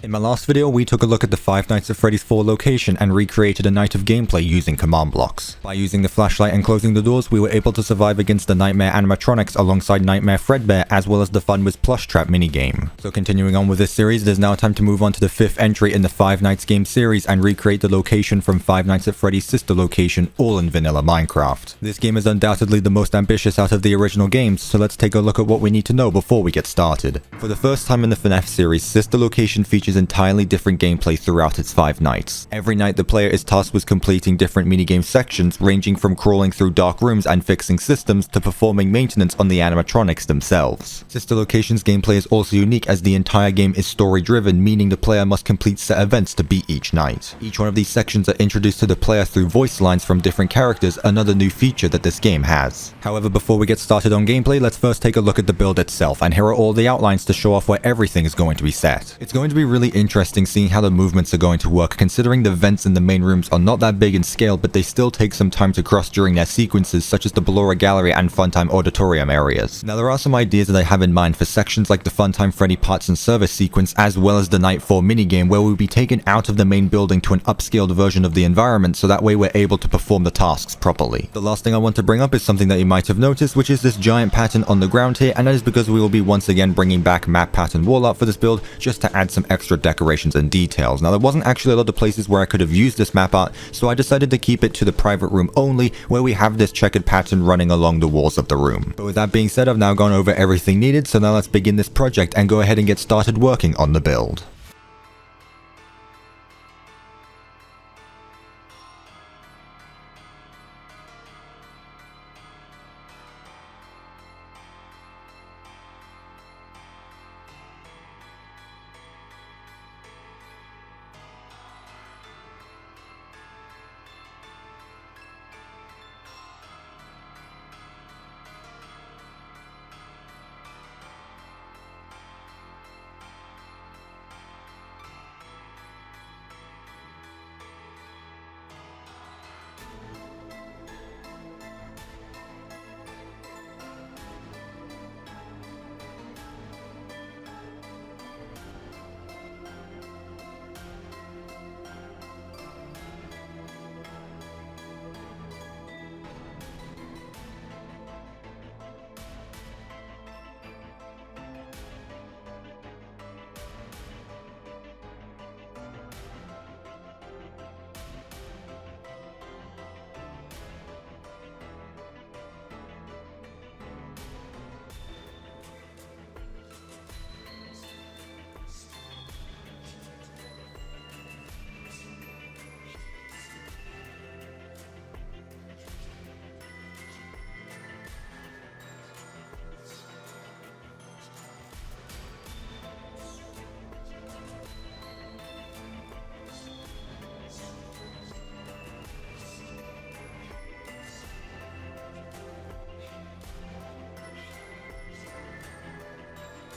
In my last video, we took a look at the Five Nights at Freddy's 4 location and recreated a night of gameplay using command blocks. By using the flashlight and closing the doors, we were able to survive against the Nightmare animatronics alongside Nightmare Fredbear, as well as the Fun with Plush Trap minigame. So continuing on with this series, it is now time to move on to the 5th entry in the Five Nights game series and recreate the location from Five Nights at Freddy's Sister Location, all in vanilla Minecraft. This game is undoubtedly the most ambitious out of the original games, so let's take a look at what we need to know before we get started. For the first time in the FNAF series, Sister Location features entirely different gameplay throughout its 5 nights. Every night the player is tasked with completing different minigame sections, ranging from crawling through dark rooms and fixing systems to performing maintenance on the animatronics themselves. Sister Location's gameplay is also unique as the entire game is story driven, meaning the player must complete set events to beat each night. Each one of these sections are introduced to the player through voice lines from different characters, another new feature that this game has. However, before we get started on gameplay, let's first take a look at the build itself, and here are all the outlines to show off where everything is going to be set. It's going to be really interesting seeing how the movements are going to work, considering the vents in the main rooms are not that big in scale, but they still take some time to cross during their sequences, such as the Ballora Gallery and Funtime Auditorium areas. Now there are some ideas that I have in mind for sections like the Funtime Freddy Parts and Service sequence, as well as the Night 4 minigame, where we'll be taken out of the main building to an upscaled version of the environment, so that way we're able to perform the tasks properly. The last thing I want to bring up is something that you might have noticed, which is this giant pattern on the ground here, and that is because we will be once again bringing back map pattern wall art for this build, just to add some extra decorations and details. Now there wasn't actually a lot of places where I could have used this map art, so I decided to keep it to the private room only, where we have this checkered pattern running along the walls of the room. But with that being said, I've now gone over everything needed, so now let's begin this project and go ahead and get started working on the build.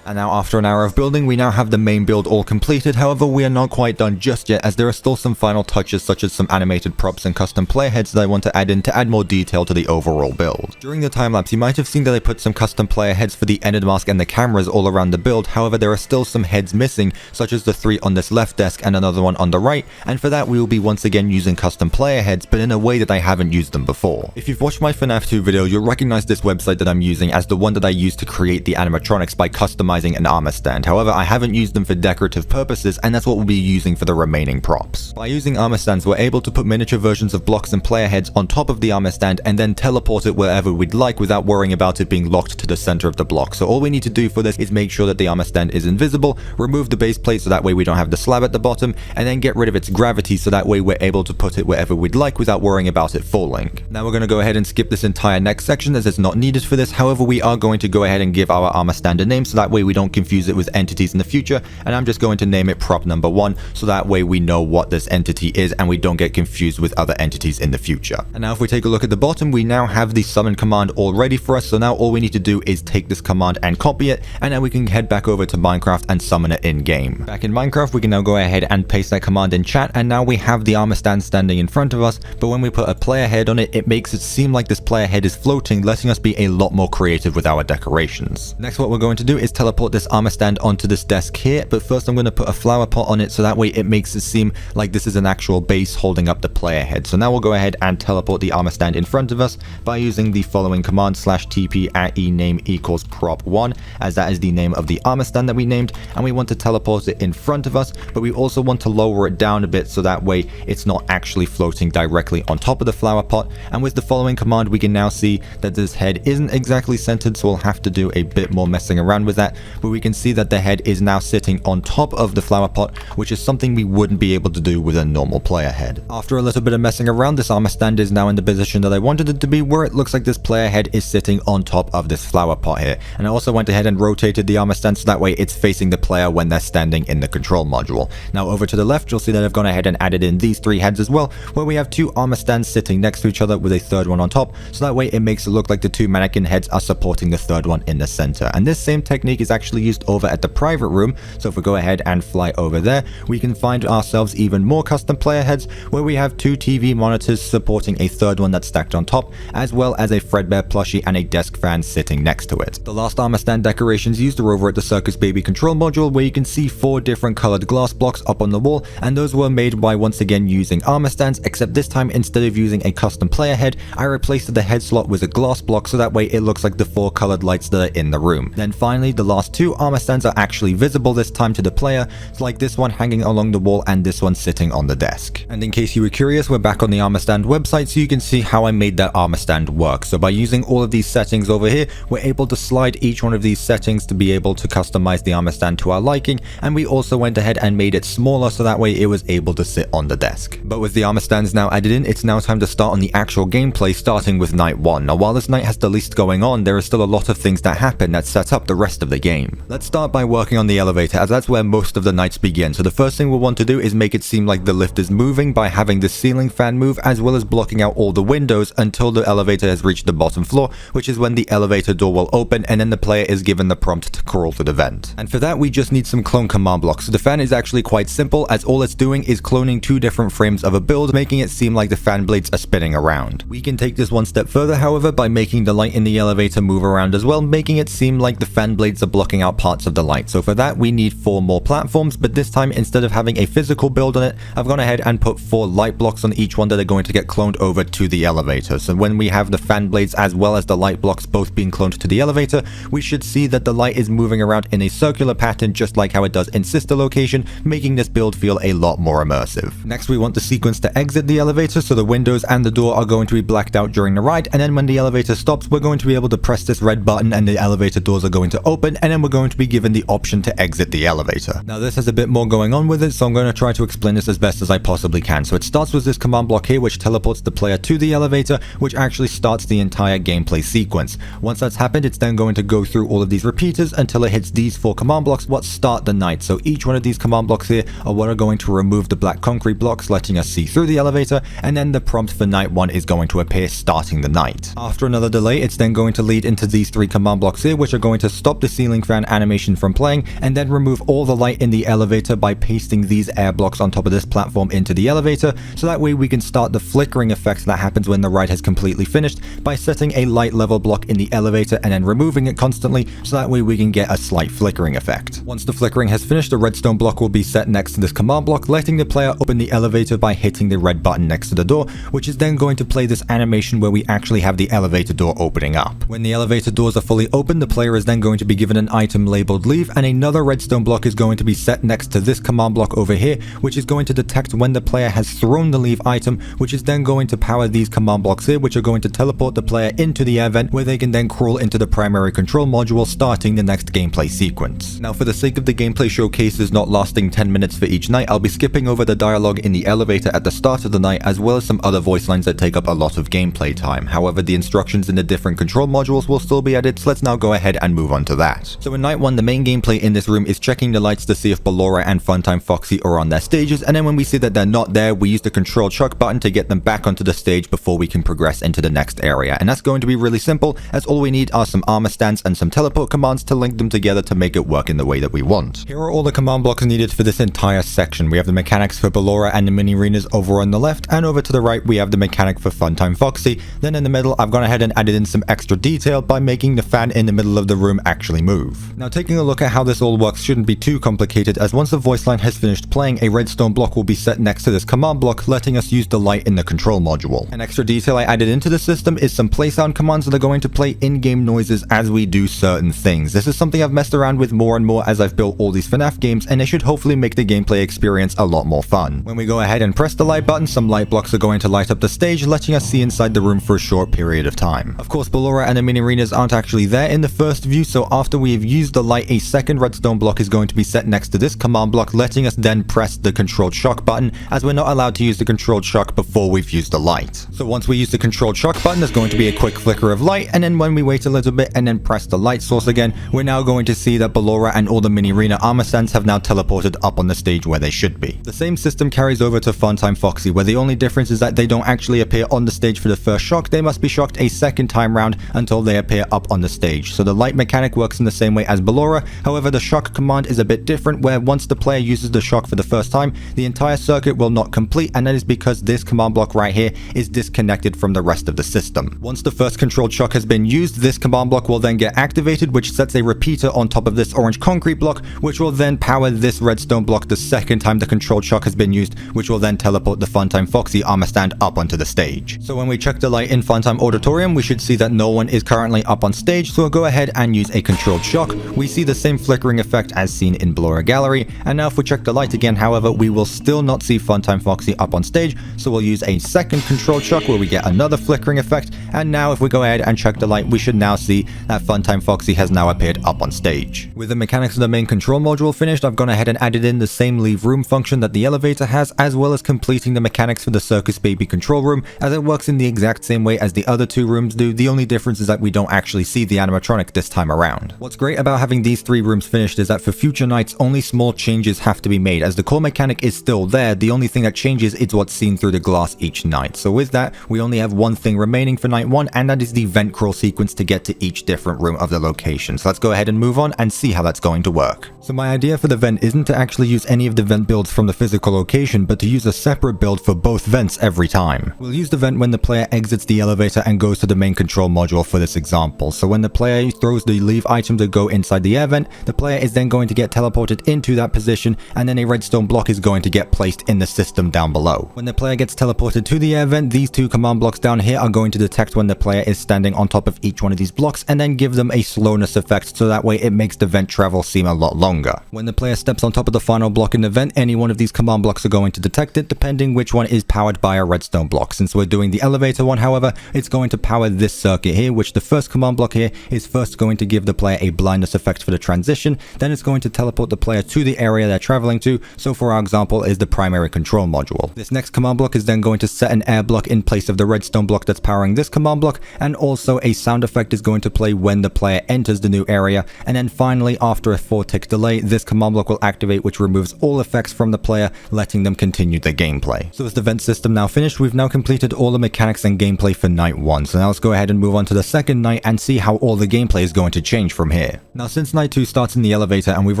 And now after an hour of building, we now have the main build all completed. However, we are not quite done just yet, as there are still some final touches such as some animated props and custom player heads that I want to add in to add more detail to the overall build. During the time lapse, you might have seen that I put some custom player heads for the Enid mask and the cameras all around the build. However, there are still some heads missing, such as the 3 on this left desk and another one on the right, and for that we will be once again using custom player heads, but in a way that I haven't used them before. If you've watched my FNAF 2 video, you'll recognize this website that I'm using as the one that I used to create the animatronics by customizing an armor stand. However, I haven't used them for decorative purposes, and that's what we'll be using for the remaining props. By using armor stands, we're able to put miniature versions of blocks and player heads on top of the armor stand and then teleport it wherever we'd like without worrying about it being locked to the center of the block. So all we need to do for this is make sure that the armor stand is invisible, remove the base plate so that way we don't have the slab at the bottom, and then get rid of its gravity so that way we're able to put it wherever we'd like without worrying about it falling. Now we're going to go ahead and skip this entire next section as it's not needed for this. However, we are going to go ahead and give our armor stand a name so that way we don't confuse it with entities in the future, and I'm just going to name it prop number 1 so that way we know what this entity is and we don't get confused with other entities in the future. And now if we take a look at the bottom, we now have the summon command all ready for us, so now all we need to do is take this command and copy it, and then we can head back over to Minecraft and summon it in game. Back in Minecraft, we can now go ahead and paste that command in chat, and now we have the armor stand standing in front of us, but when we put a player head on it, it makes it seem like this player head is floating, letting us be a lot more creative with our decorations. Next, what we're going to do is teleport teleport this armor stand onto this desk here, but first I'm going to put a flower pot on it so that way it makes it seem like this is an actual base holding up the player head. So now we'll go ahead and teleport the armor stand in front of us by using the following command /tp@ename equals prop1, as that is the name of the armor stand that we named, and we want to teleport it in front of us, but we also want to lower it down a bit so that way it's not actually floating directly on top of the flower pot. And with the following command we can now see that this head isn't exactly centered, so we'll have to do a bit more messing around with that, but we can see that the head is now sitting on top of the flower pot, which is something we wouldn't be able to do with a normal player head. After a little bit of messing around, this armor stand is now in the position that I wanted it to be, where it looks like this player head is sitting on top of this flower pot here. And I also went ahead and rotated the armor stand so that way it's facing the player when they're standing in the control module. Now over to the left, you'll see that I've gone ahead and added in these 3 heads as well, where we have 2 armor stands sitting next to each other with a third one on top, so that way it makes it look like the 2 mannequin heads are supporting the third one in the center. And this same technique is actually used over at the private room, so if we go ahead and fly over there, we can find ourselves even more custom player heads, where we have 2 TV monitors supporting a third one that's stacked on top, as well as a Fredbear plushie and a desk fan sitting next to it. The last armor stand decorations used are over at the Circus Baby control module, where you can see 4 different colored glass blocks up on the wall, and those were made by once again using armor stands, except this time instead of using a custom player head, I replaced the head slot with a glass block so that way it looks like the 4 colored lights that are in the room. Then finally, the last 2 armor stands are actually visible this time to the player, like this one hanging along the wall and this one sitting on the desk. And in case you were curious, we're back on the armor stand website so you can see how I made that armor stand work. So by using all of these settings over here, we're able to slide each one of these settings to be able to customize the armor stand to our liking, and we also went ahead and made it smaller so that way it was able to sit on the desk. But with the armor stands now added in, it's now time to start on the actual gameplay, starting with night 1. Now while this night has the least going on, there is still a lot of things that happen that set up the rest of the game. Let's start by working on the elevator, as that's where most of the nights begin. So the first thing we'll want to do is make it seem like the lift is moving by having the ceiling fan move, as well as blocking out all the windows until the elevator has reached the bottom floor, which is when the elevator door will open and then the player is given the prompt to crawl to the vent. And for that we just need some clone command blocks. So the fan is actually quite simple, as all it's doing is cloning 2 different frames of a build, making it seem like the fan blades are spinning around. We can take this one step further, however, by making the light in the elevator move around as well, making it seem like the fan blades are blocking out parts of the light. So for that we need 4 more platforms, but this time instead of having a physical build on it, I've gone ahead and put 4 light blocks on each one that are going to get cloned over to the elevator. So when we have the fan blades as well as the light blocks both being cloned to the elevator, we should see that the light is moving around in a circular pattern just like how it does in Sister Location, making this build feel a lot more immersive. Next we want the sequence to exit the elevator, so the windows and the door are going to be blacked out during the ride, and then when the elevator stops we're going to be able to press this red button and the elevator doors are going to open, and then we're going to be given the option to exit the elevator. Now this has a bit more going on with it, so I'm going to try to explain this as best as I possibly can. So it starts with this command block here which teleports the player to the elevator, which actually starts the entire gameplay sequence. Once that's happened, it's then going to go through all of these repeaters until it hits these 4 command blocks what start the night. So each one of these command blocks here are what are going to remove the black concrete blocks, letting us see through the elevator, and then the prompt for night 1 is going to appear, starting the night. After another delay, it's then going to lead into these 3 command blocks here, which are going to stop the ceiling fan animation from playing, and then remove all the light in the elevator by pasting these air blocks on top of this platform into the elevator, so that way we can start the flickering effect that happens when the ride has completely finished by setting a light level block in the elevator and then removing it constantly, so that way we can get a slight flickering effect. Once the flickering has finished, a redstone block will be set next to this command block, letting the player open the elevator by hitting the red button next to the door, which is then going to play this animation where we actually have the elevator door opening up. When the elevator doors are fully open, the player is then going to be given an item labeled leave, and another redstone block is going to be set next to this command block over here, which is going to detect when the player has thrown the leave item, which is then going to power these command blocks here, which are going to teleport the player into the air vent, where they can then crawl into the primary control module, starting the next gameplay sequence. Now for the sake of the gameplay showcases not lasting 10 minutes for each night, I'll be skipping over the dialogue in the elevator at the start of the night, as well as some other voice lines that take up a lot of gameplay time. However, the instructions in the different control modules will still be added, so let's now go ahead and move on to that. So in night 1, the main gameplay in this room is checking the lights to see if Ballora and Funtime Foxy are on their stages, and then when we see that they're not there, we use the control chuck button to get them back onto the stage before we can progress into the next area. And that's going to be really simple, as all we need are some armor stands and some teleport commands to link them together to make it work in the way that we want. Here are all the command blocks needed for this entire section. We have the mechanics for Ballora and the mini arenas over on the left, and over to the right we have the mechanic for Funtime Foxy. Then in the middle I've gone ahead and added in some extra detail by making the fan in the middle of the room actually move. move. Now taking a look at how this all works shouldn't be too complicated, as once the voice line has finished playing, a redstone block will be set next to this command block, letting us use the light in the control module. An extra detail I added into the system is some play sound commands that are going to play in-game noises as we do certain things. This is something I've messed around with more and more as I've built all these FNAF games, and it should hopefully make the gameplay experience a lot more fun. When we go ahead and press the light button, some light blocks are going to light up the stage, letting us see inside the room for a short period of time. Of course, Ballora and the mini arenas aren't actually there in the first view, so after we have used the light, a second redstone block is going to be set next to this command block, letting us then press the controlled shock button, as we're not allowed to use the controlled shock before we've used the light. So once we use the controlled shock button, there's going to be a quick flicker of light, and then when we wait a little bit and then press the light source again, we're now going to see that Ballora and all the mini arena armor stands have now teleported up on the stage where they should be. The same system carries over to Funtime Foxy, where the only difference is that they don't actually appear on the stage for the first shock. They must be shocked a second time round until they appear up on the stage. So the light mechanic works in the same way as Ballora. However, the shock command is a bit different, where once the player uses the shock for the first time, the entire circuit will not complete, and that is because this command block right here is disconnected from the rest of the system. Once the first controlled shock has been used, this command block will then get activated, which sets a repeater on top of this orange concrete block, which will then power this redstone block the second time the controlled shock has been used, which will then teleport the Funtime Foxy armor stand up onto the stage. So when we check the light in Funtime Auditorium, we should see that no one is currently up on stage, so we'll go ahead and use a controlled shock. We see the same flickering effect as seen in Ballora Gallery, and now if we check the light again, however, we will still not see Funtime Foxy up on stage, so we'll use a second controlled shock where we get another flickering effect, and now if we go ahead and check the light, we should now see that Funtime Foxy has now appeared up on stage. With the mechanics of the main control module finished, I've gone ahead and added in the same leave room function that the elevator has, as well as completing the mechanics for the Circus Baby control room, as it works in the exact same way as the other two rooms do. The only difference is that we don't actually see the animatronic this time around. What's great about having these three rooms finished is that for future nights, only small changes have to be made, as the core mechanic is still there. The only thing that changes is what's seen through the glass each night. So with that, we only have one thing remaining for night one, and that is the vent crawl sequence to get to each different room of the location. So let's go ahead and move on and see how that's going to work. So my idea for the vent isn't to actually use any of the vent builds from the physical location, but to use a separate build for both vents every time. We'll use the vent when the player exits the elevator and goes to the main control module for this example. So when the player throws the leave item to go inside the air vent, the player is then going to get teleported into that position, and then a redstone block is going to get placed in the system down below. When the player gets teleported to the air vent, these two command blocks down here are going to detect when the player is standing on top of each one of these blocks, and then give them a slowness effect, so that way it makes the vent travel seem a lot longer. When the player steps on top of the final block in the vent, any one of these command blocks are going to detect it, depending which one is powered by a redstone block. Since we're doing the elevator one, however, it's going to power this circuit here, which the first command block here is first going to give the player a blindness effect for the transition, then it's going to teleport the player to the area they're traveling to, so for our example is the primary control module. This next command block is then going to set an air block in place of the redstone block that's powering this command block, and also a sound effect is going to play when the player enters the new area, and then finally after a 4-tick delay, this command block will activate, which removes all effects from the player, letting them continue their gameplay. So with the vent system now finished, we've now completed all the mechanics and gameplay for night 1. So now let's go ahead and move on to the second night and see how all the gameplay is going to change from here. Now since night 2 starts in the elevator and we've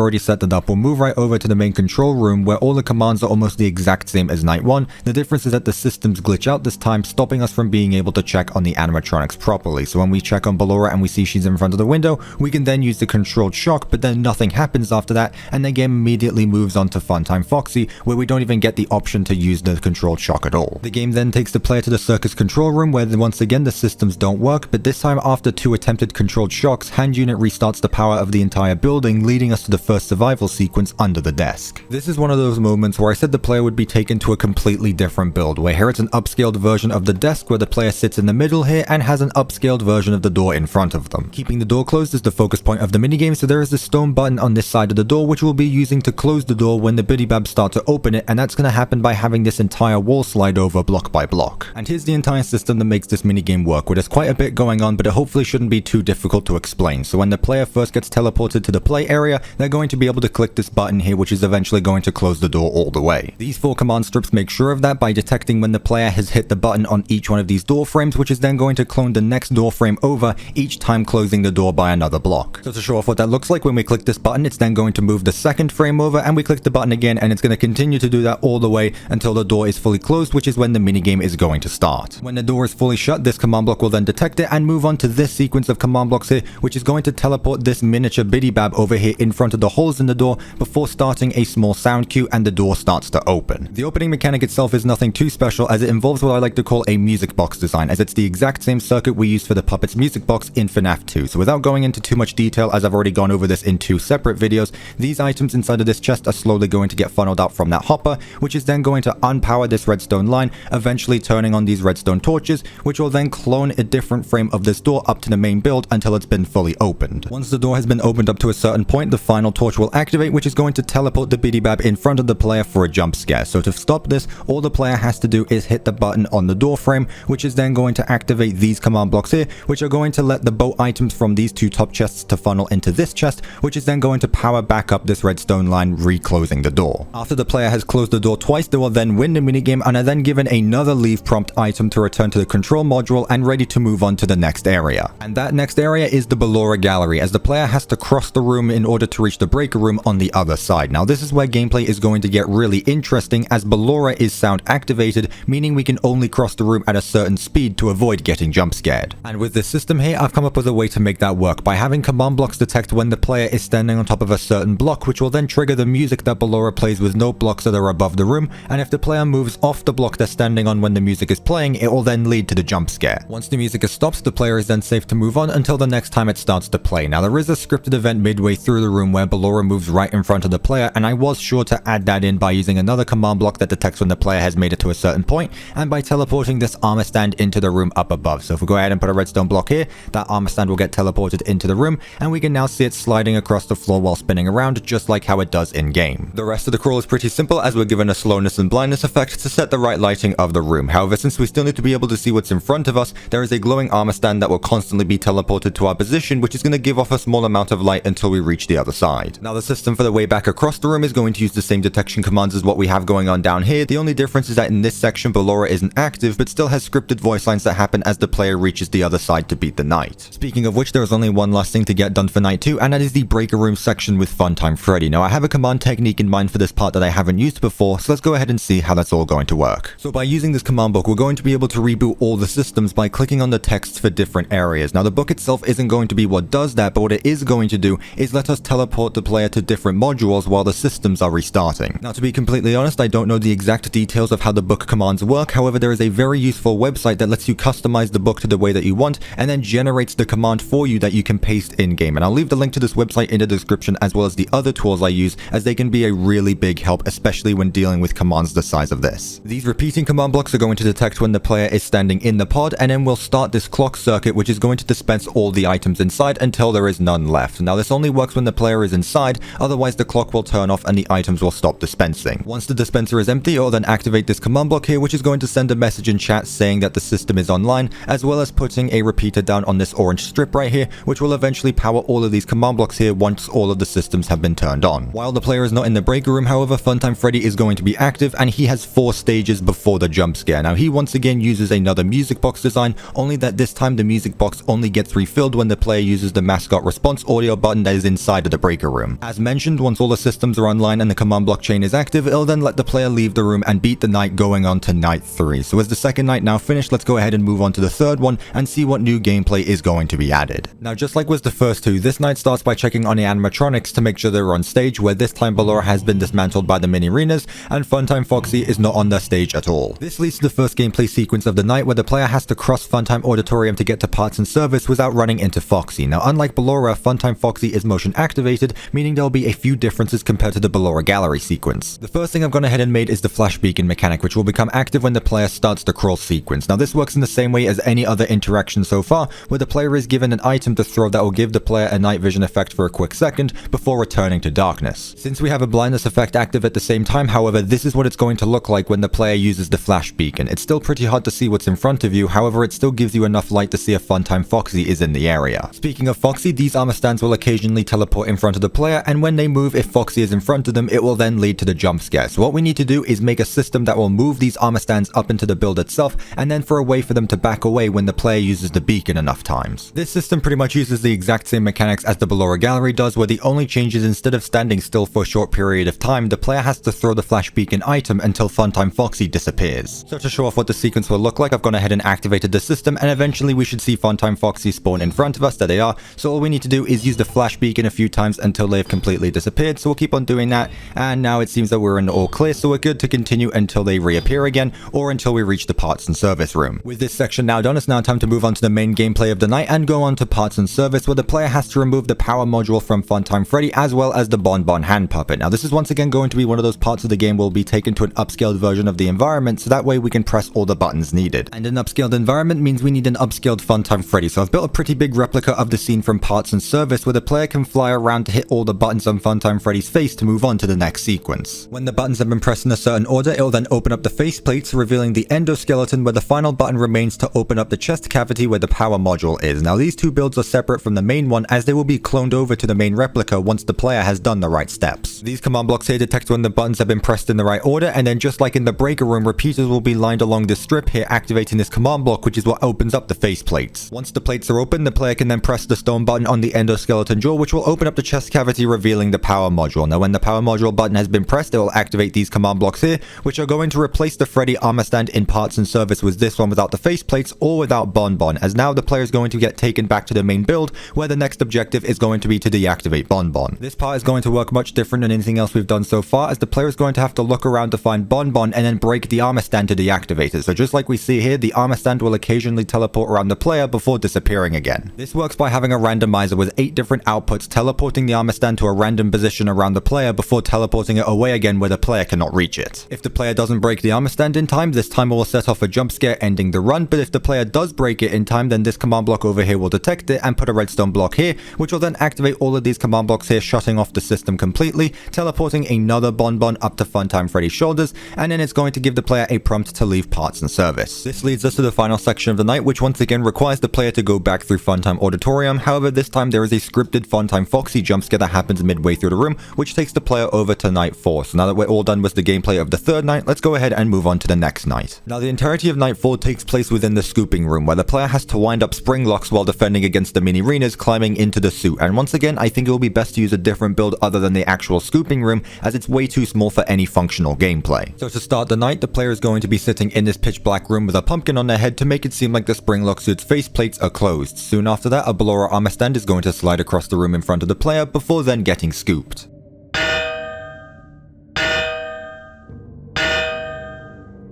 already set that up, we'll move right over to the main control room where all the commands are almost the exact same as night 1. The difference is that the systems glitch out this time, stopping us from being able to check on the animatronics properly. So when we check on Ballora and we see she's in front of the window, we can then use the controlled shock, but then nothing happens after that, and the game immediately moves on to Funtime Foxy, where we don't even get the option to use the controlled shock at all. The game then takes the player to the circus control room, where once again the systems don't work, but this time after 2 attempted controlled shocks, Hand Unit restarts the power of the entire building, leading us to the first survival sequence under the desk. This is one of those moments where I said the player would be taken to a completely different build, where here it's an upscaled version of the desk where the player sits in the middle here and has an upscaled version of the door in front of them. Keeping the door closed is the focus point of the minigame, so there is a stone button on this side of the door which we'll be using to close the door when the bidybabs start to open it, and that's going to happen by having this entire wall slide over block by block. And here's the entire system that makes this minigame work, where there's quite a bit going on, but it hopefully shouldn't be too difficult to explain. So when the player first gets teleported to the play area, they're going to be able to click this button here, which is eventually going to close the door all the way. These 4 command strips make sure of that by detecting when the player has hit the button on each one of these door frames, which is then going to clone the next door frame over, each time closing the door by another block. So to show off what that looks like, when we click this button, it's then going to move the second frame over, and we click the button again, and it's going to continue to do that all the way until the door is fully closed, which is when the minigame is going to start. When the door is fully shut, this command block will then detect it and move on to this sequence of command blocks here, which is going to teleport teleport this miniature bidybab over here in front of the holes in the door before starting a small sound cue, and the door starts to open. The opening mechanic itself is nothing too special, as it involves what I like to call a music box design, as it's the exact same circuit we used for the Puppets music box in FNAF 2. So without going into too much detail, as I've already gone over this in 2 separate videos, these items inside of this chest are slowly going to get funneled out from that hopper, which is then going to unpower this redstone line, eventually turning on these redstone torches, which will then clone a different frame of this door up to the main build until it's been fully opened. Once the door has been opened up to a certain point, the final torch will activate, which is going to teleport the bidybab in front of the player for a jump scare. So to stop this, all the player has to do is hit the button on the door frame, which is then going to activate these command blocks here, which are going to let the boat items from these 2 top chests to funnel into this chest, which is then going to power back up this redstone line, reclosing the door. After the player has closed the door twice, they will then win the minigame and are then given another leave prompt item to return to the control module and ready to move on to the next area. And that next area is the Ballora Gallery, as the player has to cross the room in order to reach the breaker room on the other side. Now this is where gameplay is going to get really interesting, as Ballora is sound activated, meaning we can only cross the room at a certain speed to avoid getting jump scared. And with this system here, I've come up with a way to make that work by having command blocks detect when the player is standing on top of a certain block, which will then trigger the music that Ballora plays with no blocks that are above the room, and if the player moves off the block they're standing on when the music is playing, it will then lead to the jump scare. Once the music stops, the player is then safe to move on until the next time it starts to play. Now there is a scripted event midway through the room where Ballora moves right in front of the player, and I was sure to add that in by using another command block that detects when the player has made it to a certain point, and by teleporting this armor stand into the room up above. So if we go ahead and put a redstone block here, that armor stand will get teleported into the room, and we can now see it sliding across the floor while spinning around, just like how it does in game. The rest of the crawl is pretty simple, as we're given a slowness and blindness effect to set the right lighting of the room. However, since we still need to be able to see what's in front of us, there is a glowing armor stand that will constantly be teleported to our position, which is going to give off a small amount of light until we reach the other side. Now the system for the way back across the room is going to use the same detection commands as what we have going on down here. The only difference is that in this section Ballora isn't active, but still has scripted voice lines that happen as the player reaches the other side to beat the night. Speaking of which, there is only one last thing to get done for night 2, and that is the breaker room section with Funtime Freddy. Now I have a command technique in mind for this part that I haven't used before, so let's go ahead and see how that's all going to work. So by using this command book, we're going to be able to reboot all the systems by clicking on the texts for different areas. Now the book itself isn't going to be what does that, but what it is going to do is let us teleport the player to different modules while the systems are restarting. Now to be completely honest, I don't know the exact details of how the book commands work. However, there is a very useful website that lets you customize the book to the way that you want, and then generates the command for you that you can paste in game. And I'll leave the link to this website in the description, as well as the other tools I use, as they can be a really big help, especially when dealing with commands the size of this. These repeating command blocks are going to detect when the player is standing in the pod, and then we'll start this clock circuit, which is going to dispense all the items inside until there is none left. Now this only works when the player is inside, otherwise the clock will turn off and the items will stop dispensing. Once the dispenser is empty, it'll then activate this command block here, which is going to send a message in chat saying that the system is online, as well as putting a repeater down on this orange strip right here, which will eventually power all of these command blocks here once all of the systems have been turned on. While the player is not in the breaker room, however, Funtime Freddy is going to be active, and he has 4 stages before the jump scare. Now he once again uses another music box design, only that this time the music box only gets refilled when the player uses the mascot response audio button that is inside of the breaker room. As mentioned, once all the systems are online and the command block chain is active, it'll then let the player leave the room and beat the night, going on to night 3. So as the second night now finished, let's go ahead and move on to the third one and see what new gameplay is going to be added. Now just like with the first 2, this night starts by checking on the animatronics to make sure they're on stage, where this time Ballora has been dismantled by the mini arenas and Funtime Foxy is not on their stage at all. This leads to the first gameplay sequence of the night, where the player has to cross Funtime Auditorium to get to parts and service without running into Foxy. Now unlike Ballora, Funtime Foxy is motion activated, meaning there'll be a few differences compared to the Ballora Gallery sequence. The first thing I've gone ahead and made is the flash beacon mechanic, which will become active when the player starts the crawl sequence. Now this works in the same way as any other interaction so far, where the player is given an item to throw that will give the player a night vision effect for a quick second before returning to darkness. Since we have a blindness effect active at the same time, however, this is what it's going to look like when the player uses the flash beacon. It's still pretty hard to see what's in front of you, however it still gives you enough light to see if Funtime Foxy is in the area. Speaking of Foxy, these armor stands will occasionally teleport in front of the player, and when they move, if Foxy is in front of them, it will then lead to the jump scare. So what we need to do is make a system that will move these armor stands up into the build itself, and then for a way for them to back away when the player uses the beacon enough times. This system pretty much uses the exact same mechanics as the Ballora Gallery does, where the only change is instead of standing still for a short period of time, the player has to throw the flash beacon item until Funtime Foxy disappears. So to show off what the sequence will look like, I've gone ahead and activated the system, and eventually we should see Funtime Foxy spawn in front of us. There they are. So all we need to do is use the flash beacon a few times until they've completely disappeared, so we'll keep on doing that, and now it seems that we're in all clear, so we're good to continue until they reappear again, or until we reach the parts and service room. With this section now done, it's now time to move on to the main gameplay of the night and go on to parts and service, where the player has to remove the power module from Funtime Freddy as well as the Bonbon hand puppet. Now this is once again going to be one of those parts of the game where we'll be taken to an upscaled version of the environment, so that way we can press all the buttons needed. And an upscaled environment means we need an upscaled Funtime Freddy, so I've built a pretty big replica of the scene from parts and service where the player can fly around to hit all the buttons on Funtime Freddy's face to move on to the next sequence. When the buttons have been pressed in a certain order, it will then open up the face plates, revealing the endoskeleton, where the final button remains to open up the chest cavity where the power module is. Now these two builds are separate from the main one, as they will be cloned over to the main replica once the player has done the right steps. These command blocks here detect when the buttons have been pressed in the right order, and then just like in the breaker room, repeaters will be lined along this strip here, activating this command block, which is what opens up the face plates. Once the plates are open, the player can then press the stone button on the endoskeleton jaw, which will open up the chest cavity, revealing the power module. Now when the power module button has been pressed, it will activate these command blocks here, which are going to replace the Freddy armor stand in parts and service with this one without the face plates or without Bonbon, as now the player is going to get taken back to the main build, where the next objective is going to be to deactivate Bonbon. This part is going to work much different than anything else we've done so far, as the player is going to have to look around to find Bonbon and then break the armor stand to deactivate it. So just like we see here, the armor stand will occasionally teleport around the player before disappearing again. This works by having a randomizer with 8 different outputs, teleporting the armor stand to a random position around the player before teleporting it away again where the player cannot reach it. If the player doesn't break the armor stand in time, this timer will set off a jump scare ending the run, but if the player does break it in time, then this command block over here will detect it and put a redstone block here, which will then activate all of these command blocks here, shutting off the system completely, teleporting another Bonbon up to Funtime Freddy's shoulders, and then it's going to give the player a prompt to leave parts and service. This leads us to the final section of the night, which once again requires the player to go back through Funtime Auditorium. However, this time there is a scripted Funtime Foxy jump scare that happens midway through the room, which takes the player over to night 4. So now that we're all done with the gameplay of the third night, let's go ahead and move on to the next night. Now the entirety of night 4 takes place within the scooping room, where the player has to wind up spring locks while defending against the mini-renas climbing into the suit. And once again, I think it will be best to use a different build other than the actual scooping room, as it's way too small for any functional gameplay. So to start the night, the player is going to be sitting in this pitch black room with a pumpkin on their head to make it seem like the spring lock suit's face plates are closed. Soon after that, a Ballora armor stand is going to slide across the room in front of the player before then getting scooped.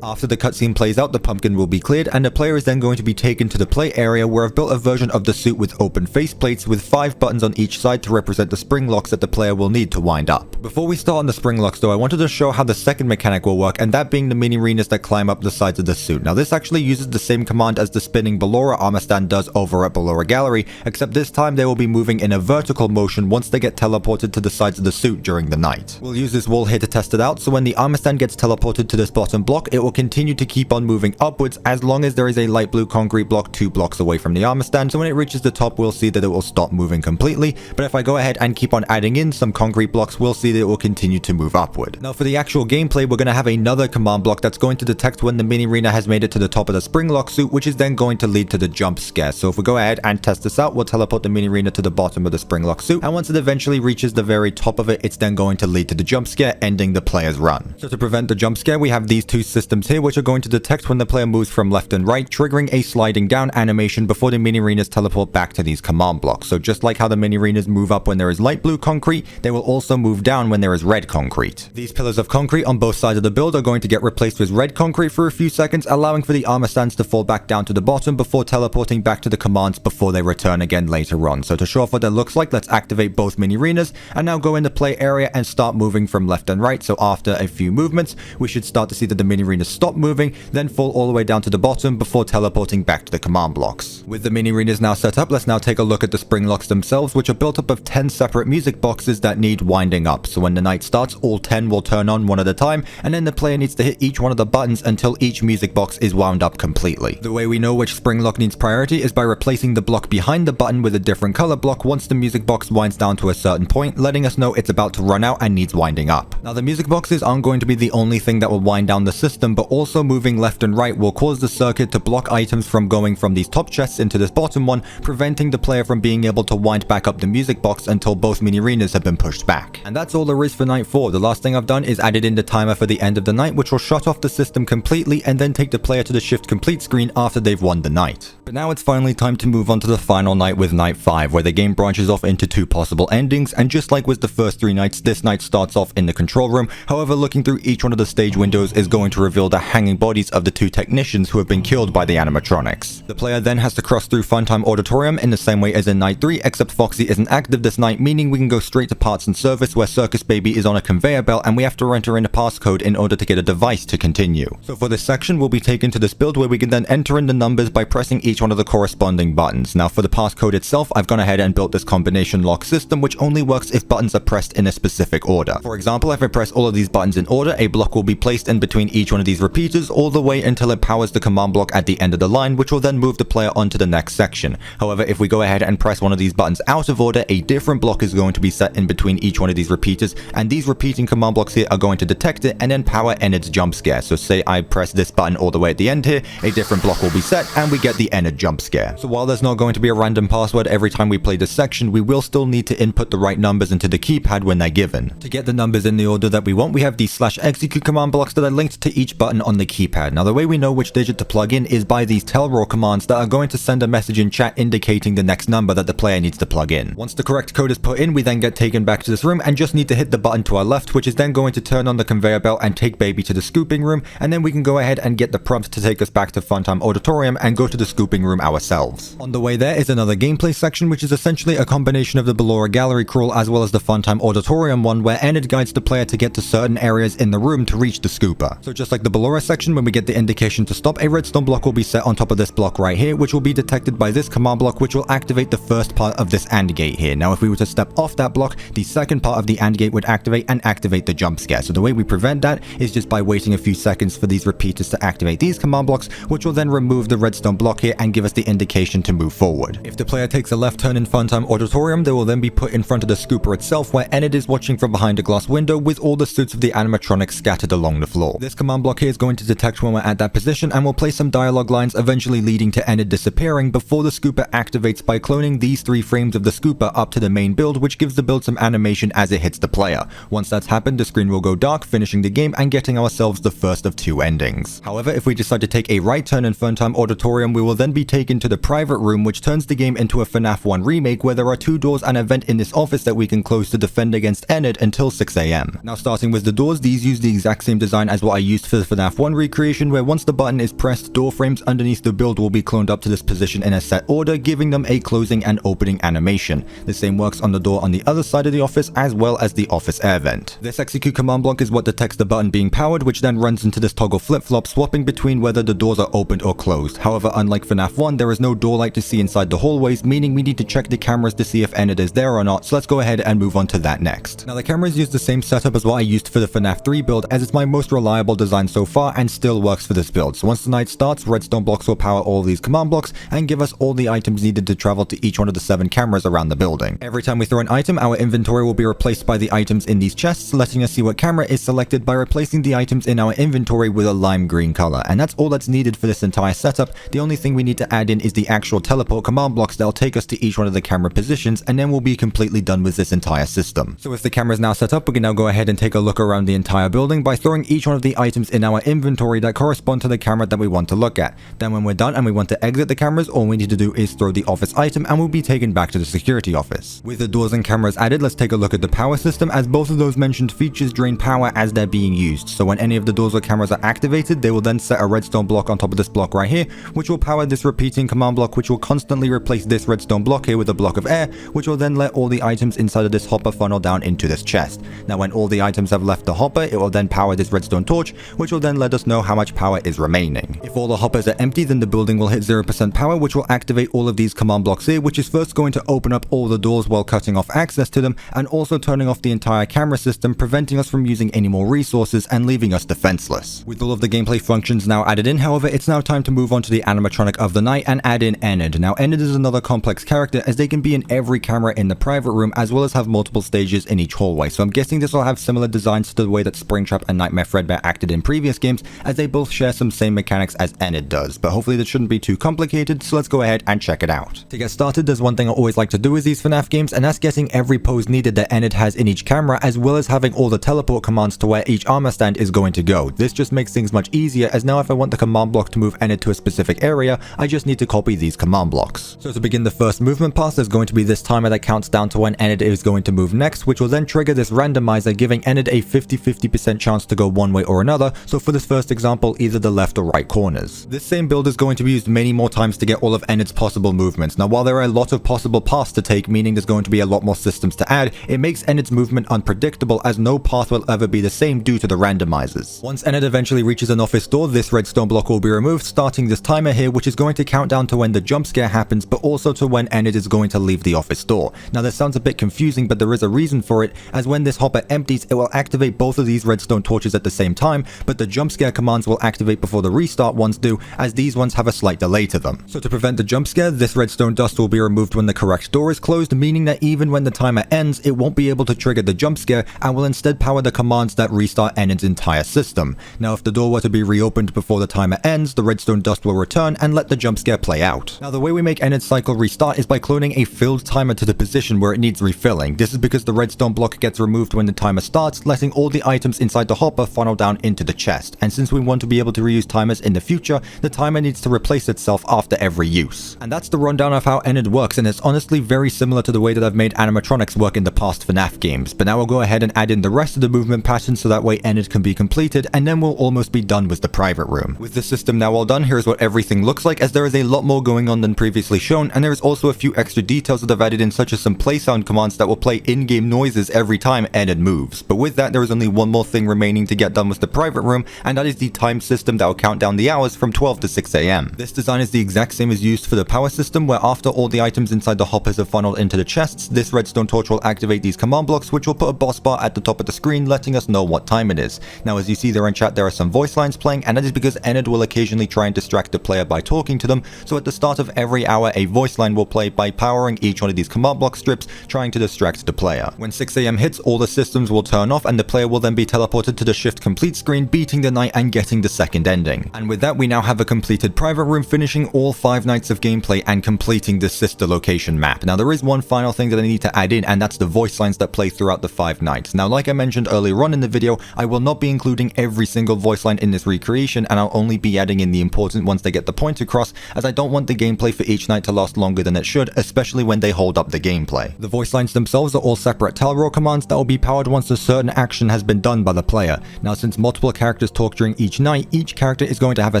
After the cutscene plays out, the pumpkin will be cleared, and the player is then going to be taken to the play area, where I've built a version of the suit with open faceplates with 5 buttons on each side to represent the spring locks that the player will need to wind up. Before we start on the spring locks though, I wanted to show how the second mechanic will work, and that being the mini-renas that climb up the sides of the suit. Now this actually uses the same command as the spinning Ballora armor stand does over at Ballora Gallery, except this time they will be moving in a vertical motion once they get teleported to the sides of the suit during the night. We'll use this wall here to test it out, so when the armor stand gets teleported to this bottom block, it will continue to keep on moving upwards as long as there is a light blue concrete block 2 blocks away from the armor stand. So when it reaches the top, we'll see that it will stop moving completely, but if I go ahead and keep on adding in some concrete blocks, we'll see that it will continue to move upward. Now for the actual gameplay, we're going to have another command block that's going to detect when the mini-rena has made it to the top of the spring lock suit, which is then going to lead to the jump scare. So if we go ahead and test this out, we'll teleport the mini-rena to the bottom of the spring lock suit, and once it eventually reaches the very top of it, it's then going to lead to the jump scare, ending the player's run. So to prevent the jump scare, we have these 2 systems here, which are going to detect when the player moves from left and right, triggering a sliding down animation before the mini-renas teleport back to these command blocks. So just like how the mini-renas move up when there is light blue concrete, they will also move down when there is red concrete. These pillars of concrete on both sides of the build are going to get replaced with red concrete for a few seconds, allowing for the armor stands to fall back down to the bottom before teleporting back to the commands before they return again later on. So to show off what that looks like, let's activate both mini-renas and now go in the play area and start moving from left and right. So after a few movements, we should start to see that the mini-renas stop moving, then fall all the way down to the bottom before teleporting back to the command blocks. With the mini-renas now set up, let's now take a look at the spring locks themselves, which are built up of 10 separate music boxes that need winding up. So when the night starts, all 10 will turn on one at a time, and then the player needs to hit each one of the buttons until each music box is wound up completely. The way we know which spring lock needs priority is by replacing the block behind the button with a different color block once the music box winds down to a certain point, letting us know it's about to run out and needs winding up. Now the music boxes aren't going to be the only thing that will wind down the system, but also moving left and right will cause the circuit to block items from going from these top chests into this bottom one, preventing the player from being able to wind back up the music box until both mini-arenas have been pushed back. And that's all there is for night 4. The last thing I've done is added in the timer for the end of the night, which will shut off the system completely and then take the player to the shift complete screen after they've won the night. But now it's finally time to move on to the final night with night 5, where the game branches off into 2 possible endings, and just like with the first 3 nights, this night starts off in the control room. However, looking through each one of the stage windows is going to reveal the hanging bodies of the 2 technicians who have been killed by the animatronics. The player then has to cross through Funtime Auditorium in the same way as in night 3, except Foxy isn't active this night, meaning we can go straight to Parts and Service, where Circus Baby is on a conveyor belt and we have to enter in a passcode in order to get a device to continue. So for this section, we'll be taken to this build where we can then enter in the numbers by pressing each one of the corresponding buttons. Now for the passcode itself, I've gone ahead and built this combination lock system, which only works if buttons are pressed in a specific order. For example, if I press all of these buttons in order, a block will be placed in between each one of these repeaters all the way until it powers the command block at the end of the line, which will then move the player onto the next section. However, if we go ahead and press one of these buttons out of order, a different block is going to be set in between each one of these repeaters, and these repeating command blocks here are going to detect it and then power Enid's jump scare. So say I press this button all the way at the end here, a different block will be set and we get the Enid jump scare. So while there's not going to be a random password every time we play this section, we will still need to input the right numbers into the keypad when they're given. To get the numbers in the order that we want, we have these /execute command blocks that are linked to each button on the keypad. Now the way we know which digit to plug in is by these tellroar commands that are going to send a message in chat indicating the next number that the player needs to plug in. Once the correct code is put in, we then get taken back to this room and just need to hit the button to our left, which is then going to turn on the conveyor belt and take Baby to the scooping room, and then we can go ahead and get the prompt to take us back to Funtime Auditorium and go to the scooping room ourselves. On the way there is another gameplay section, which is essentially a combination of the Ballora Gallery crawl as well as the Funtime Auditorium one, where Enid guides the player to get to certain areas in the room to reach the scooper. So just like the Ballora section, when we get the indication to stop, a redstone block will be set on top of this block right here, which will be detected by this command block, which will activate the first part of this AND gate here. Now if we were to step off that block, the second part of the AND gate would activate and activate the jump scare. So the way we prevent that is just by waiting a few seconds for these repeaters to activate these command blocks, which will then remove the redstone block here and give us the indication to move forward. If the player takes a left turn in Funtime Auditorium, they will then be put in front of the scooper itself, where Enid is watching from behind a glass window with all the suits of the animatronics scattered along the floor. This command block here is going to detect when we're at that position and will play some dialogue lines, eventually leading to Enid disappearing before the scooper activates by cloning these 3 frames of the scooper up to the main build, which gives the build some animation as it hits the player. Once that's happened, the screen will go dark, finishing the game and getting ourselves the first of 2 endings. However, if we decide to take a right turn in Funtime Auditorium, we will then be taken to the private room, which turns the game into a FNAF 1 remake, where there are 2 doors and a vent in this office that we can close to defend against Enid until 6 AM. Now starting with the doors, these use the exact same design as what I used for the FNAF 1 recreation, where once the button is pressed, door frames underneath the build will be cloned up to this position in a set order, giving them a closing and opening animation. The same works on the door on the other side of the office as well as the office air vent. This execute command block is what detects the button being powered, which then runs into this toggle flip-flop, swapping between whether the doors are opened or closed. However, unlike FNAF 1, there is no door light to see inside the hallways, meaning we need to check the cameras to see if Enid is there or not, so let's go ahead and move on to that next. Now the cameras use the same setup as what I used for the FNAF 3 build, as it's my most reliable design so far and still works for this build. So once the night starts, redstone blocks will power all of these command blocks and give us all the items needed to travel to each one of the 7 cameras around the building. Every time we throw an item, our inventory will be replaced by the items in these chests, letting us see what camera is selected by replacing the items in our inventory with a lime green color. And that's all that's needed for this entire setup. The only thing we need to add in is the actual teleport command blocks that'll take us to each one of the camera positions, and then we'll be completely done with this entire system. So with the cameras now set up, we can now go ahead and take a look around the entire building by throwing each one of the items in our inventory that correspond to the camera that we want to look at. Then when we're done and we want to exit the cameras, all we need to do is throw the office item and we'll be taken back to the security office. With the doors and cameras added, let's take a look at the power system, as both of those mentioned features drain power as they're being used. So when any of the doors or cameras are activated, they will then set a redstone block on top of this block right here, which will power this repeating command block, which will constantly replace this redstone block here with a block of air, which will then let all the items inside of this hopper funnel down into this chest. Now when all the items have left the hopper, it will then power this redstone torch, which will then let us know how much power is remaining. If all the hoppers are empty, then the building will hit 0% power, which will activate all of these command blocks here, which is first going to open up all the doors while cutting off access to them, and also turning off the entire camera system, preventing us from using any more resources and leaving us defenseless. With all of the gameplay functions now added in, however, it's now time to move on to the animatronic of the night and add in Enid. Now Enid is another complex character, as they can be in every camera in the private room as well as have multiple stages in each hallway, so I'm guessing this will have similar designs to the way that Springtrap and Nightmare Fredbear acted in previous previous games, as they both share some same mechanics as Enid does, but hopefully this shouldn't be too complicated, so let's go ahead and check it out. To get started, there's one thing I always like to do with these FNAF games, and that's getting every pose needed that Enid has in each camera, as well as having all the teleport commands to where each armor stand is going to go. This just makes things much easier, as now if I want the command block to move Enid to a specific area, I just need to copy these command blocks. So to begin the first movement pass, there's going to be this timer that counts down to when Enid is going to move next, which will then trigger this randomizer, giving Enid a 50-50% chance to go one way or another, so for this first example, either the left or right corners. This same build is going to be used many more times to get all of Enid's possible movements. Now while there are a lot of possible paths to take, meaning there's going to be a lot more systems to add, it makes Enid's movement unpredictable, as no path will ever be the same due to the randomizers. Once Enid eventually reaches an office door, this redstone block will be removed, starting this timer here, which is going to count down to when the jump scare happens, but also to when Enid is going to leave the office door. Now this sounds a bit confusing, but there is a reason for it, as when this hopper empties, it will activate both of these redstone torches at the same time, but the jump scare commands will activate before the restart ones do, as these ones have a slight delay to them. So to prevent the jump scare, this redstone dust will be removed when the correct door is closed, meaning that even when the timer ends, it won't be able to trigger the jump scare and will instead power the commands that restart Enid's entire system. Now if the door were to be reopened before the timer ends, the redstone dust will return and let the jump scare play out. Now the way we make Enid's cycle restart is by cloning a filled timer to the position where it needs refilling. This is because the redstone block gets removed when the timer starts, letting all the items inside the hopper funnel down into the chest. And since we want to be able to reuse timers in the future, the timer needs to replace itself after every use. And that's the rundown of how Enid works, and it's honestly very similar to the way that I've made animatronics work in the past FNAF games. But now we'll go ahead and add in the rest of the movement patterns so that way Enid can be completed, and then we'll almost be done with the private room. With the system now all done, here's what everything looks like, as there is a lot more going on than previously shown, and there is also a few extra details that I've added in, such as some play sound commands that will play in-game noises every time Enid moves. But with that, there is only one more thing remaining to get done with the private room, and that is the time system that will count down the hours from 12 to 6 AM. This design is the exact same as used for the power system, where after all the items inside the hoppers are funneled into the chests, this redstone torch will activate these command blocks, which will put a boss bar at the top of the screen letting us know what time it is. Now as you see there in chat, there are some voice lines playing, and that is because Enid will occasionally try and distract the player by talking to them, so at the start of every hour a voice line will play by powering each one of these command block strips, trying to distract the player. When 6 AM hits, all the systems will turn off and the player will then be teleported to the shift complete screen, beating the night and getting the second ending. And with that, we now have a completed private room, finishing all 5 nights of gameplay and completing the Sister Location map. Now there is one final thing that I need to add in, and that's the voice lines that play throughout the 5 nights. Now like I mentioned earlier on in the video, I will not be including every single voice line in this recreation, and I'll only be adding in the important ones that get the point across, as I don't want the gameplay for each night to last longer than it should, especially when they hold up the gameplay. The voice lines themselves are all separate tell roll commands that will be powered once a certain action has been done by the player. Now since multiple characters talk during each night, each character is going to have a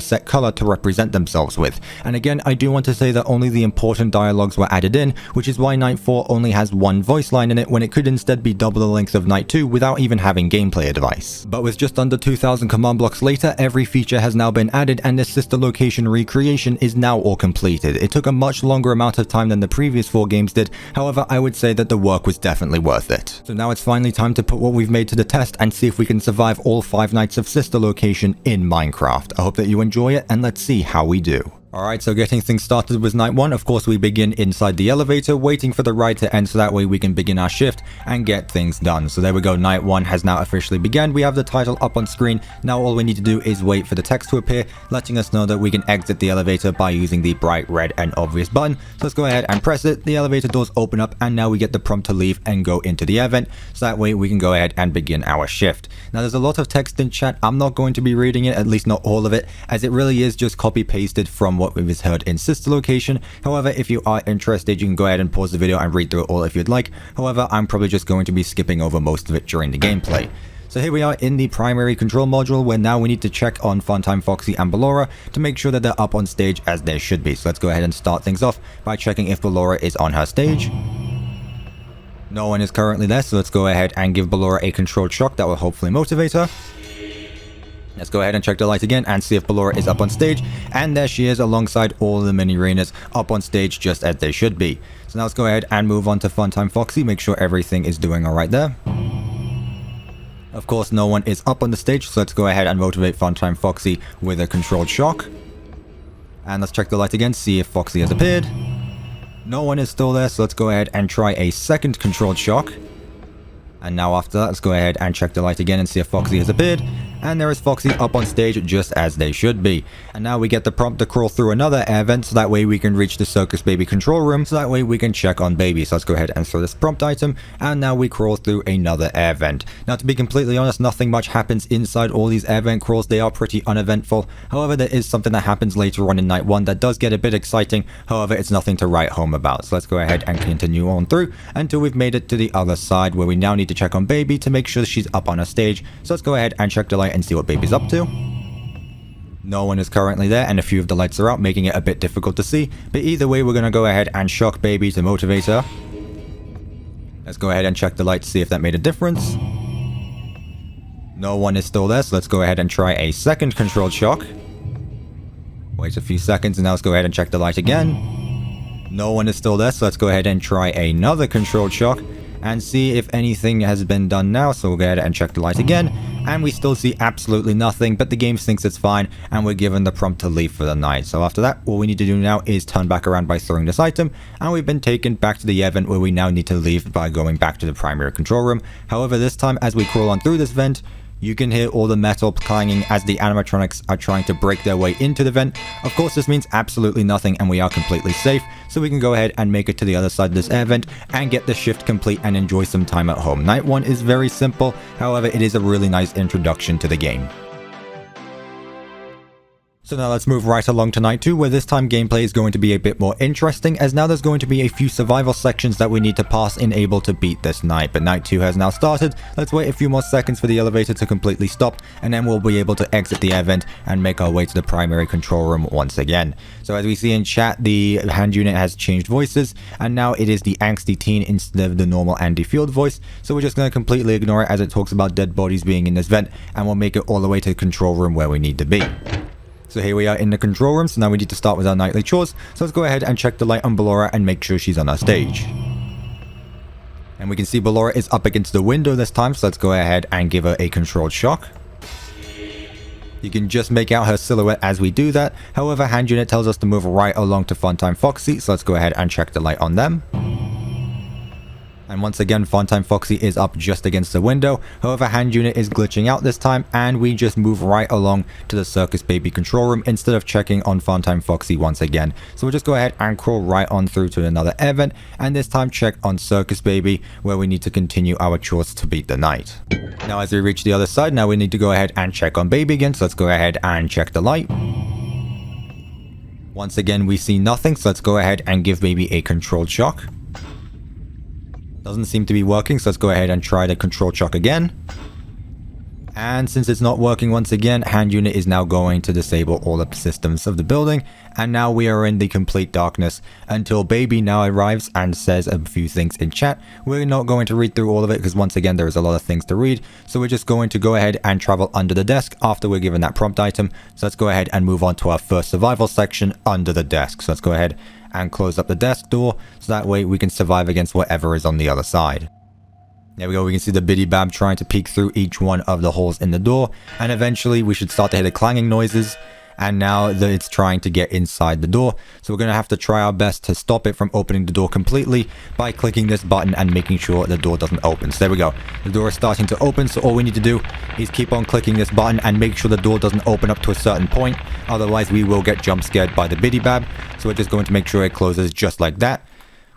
set color to represent themselves with. And again, I do want to say that only the important dialogues were added in, which is why night 4 only has one voice line in it, when it could instead be double the length of night 2 without even having gameplay advice. But with just under 2,000 command blocks later, every feature has now been added, and this Sister Location recreation is now all completed. It took a much longer amount of time than the previous 4 games did, however I would say that the work was definitely worth it. So now it's finally time to put what we've made to the test and see if we can survive all 5 nights of Sister Location in Minecraft. I hope that you enjoy it, and let's see how we do. Alright, so getting things started with night 1, of course we begin inside the elevator, waiting for the ride to end so that way we can begin our shift and get things done. So there we go, night 1 has now officially begun. We have the title up on screen. Now all we need to do is wait for the text to appear, letting us know that we can exit the elevator by using the bright red and obvious button. So let's go ahead and press it. The elevator doors open up, and now we get the prompt to leave and go into the air vent, so that way we can go ahead and begin our shift. Now there's a lot of text in chat. I'm not going to be reading it, at least not all of it, as it really is just copy pasted from what we've heard in Sister Location. However, if you are interested, you can go ahead and pause the video and read through it all if you'd like. However, I'm probably just going to be skipping over most of it during the gameplay. So here we are in the primary control module, where now we need to check on Funtime Foxy and Ballora to make sure that they're up on stage as they should be. So let's go ahead and start things off by checking if Ballora is on her stage. No one is currently there, so let's go ahead and give Ballora a controlled shock that will hopefully motivate her. Let's go ahead and check the light again and see if Ballora is up on stage, and there she is alongside all the mini arenas up on stage just as they should be. So now let's go ahead and move on to Funtime Foxy, make sure everything is doing alright there. Of course no one is up on the stage, so let's go ahead and motivate Funtime Foxy with a controlled shock. And let's check the light again, see if Foxy has appeared. No one is still there, so let's go ahead and try a second controlled shock. And now after that, let's go ahead and check the light again and see if Foxy has appeared. and there is Foxy up on stage just as they should be. And now we get the prompt to crawl through another air vent so that way we can reach the Circus Baby control room, so that way we can check on Baby. So let's go ahead and throw this prompt item, and now we crawl through another air vent. Now to be completely honest, nothing much happens inside all these air vent crawls. They are pretty uneventful. However, there is something that happens later on in night 1 that does get a bit exciting. However, it's nothing to write home about. So let's go ahead and continue on through until we've made it to the other side, where we now need to check on Baby to make sure she's up on her stage. So let's go ahead and check the light and see what Baby's up to. No one is currently there, and a few of the lights are out, making it a bit difficult to see. But either way, we're going to go ahead and shock Baby to motivate her. Let's go ahead and check the light to see if that made a difference. No one is still there, so let's go ahead and try a second controlled shock. Wait a few seconds, and now let's go ahead and check the light again. No one is still there, so let's go ahead and try another controlled shock and see if anything has been done now. So we'll go ahead and check the light again, and we still see absolutely nothing, but the game thinks it's fine, and we're given the prompt to leave for the night. So after that, all we need to do now is turn back around by throwing this item, and we've been taken back to the event where we now need to leave by going back to the primary control room. However, this time as we crawl on through this vent, you can hear all the metal clanging as the animatronics are trying to break their way into the vent. Of course, this means absolutely nothing, and we are completely safe, so we can go ahead and make it to the other side of this air vent and get the shift complete and enjoy some time at home. Night 1 is very simple, however, it is a really nice introduction to the game. So now let's move right along to night 2, where this time gameplay is going to be a bit more interesting, as now there's going to be a few survival sections that we need to pass in able to beat this night. But night 2 has now started. Let's wait a few more seconds for the elevator to completely stop, and then we'll be able to exit the event and make our way to the primary control room once again. So as we see in chat, the hand unit has changed voices, and now it is the angsty teen instead of the normal Andy Field voice. So we're just going to completely ignore it as it talks about dead bodies being in this vent, and we'll make it all the way to the control room where we need to be. So here we are in the control room, so now we need to start with our nightly chores. So let's go ahead and check the light on Ballora and make sure she's on our stage. And we can see Ballora is up against the window this time, so let's go ahead and give her a controlled shock. You can just make out her silhouette as we do that. However, hand unit tells us to move right along to Funtime Foxy, so let's go ahead and check the light on them. And once again, Funtime Foxy is up just against the window. However, hand unit is glitching out this time, and we just move right along to the Circus Baby control room instead of checking on Funtime Foxy once again. So we'll just go ahead and crawl right on through to another event, and this time check on Circus Baby, where we need to continue our chores to beat the night. Now as we reach the other side, now we need to go ahead and check on Baby again, so let's go ahead and check the light. Once again, we see nothing, so let's go ahead and give Baby a controlled shock. Doesn't seem to be working, so let's go ahead and try the control shock again. And since it's not working once again, hand unit is now going to disable all the systems of the building, and now we are in the complete darkness until Baby now arrives and says a few things in chat. We're not going to read through all of it because once again there is a lot of things to read, so we're just going to go ahead and travel under the desk after we're given that prompt item. So let's go ahead and move on to our first survival section under the desk. So let's go ahead and close up the desk door, so that way we can survive against whatever is on the other side. There we go, we can see the Biddy Bab trying to peek through each one of the holes in the door, and eventually we should start to hear the clanging noises, and now it's trying to get inside the door. So we're going to have to try our best to stop it from opening the door completely by clicking this button and making sure the door doesn't open. So there we go, the door is starting to open, so all we need to do is keep on clicking this button and make sure the door doesn't open up to a certain point, otherwise we will get jump scared by the Biddy Bab. So we're just going to make sure it closes just like that.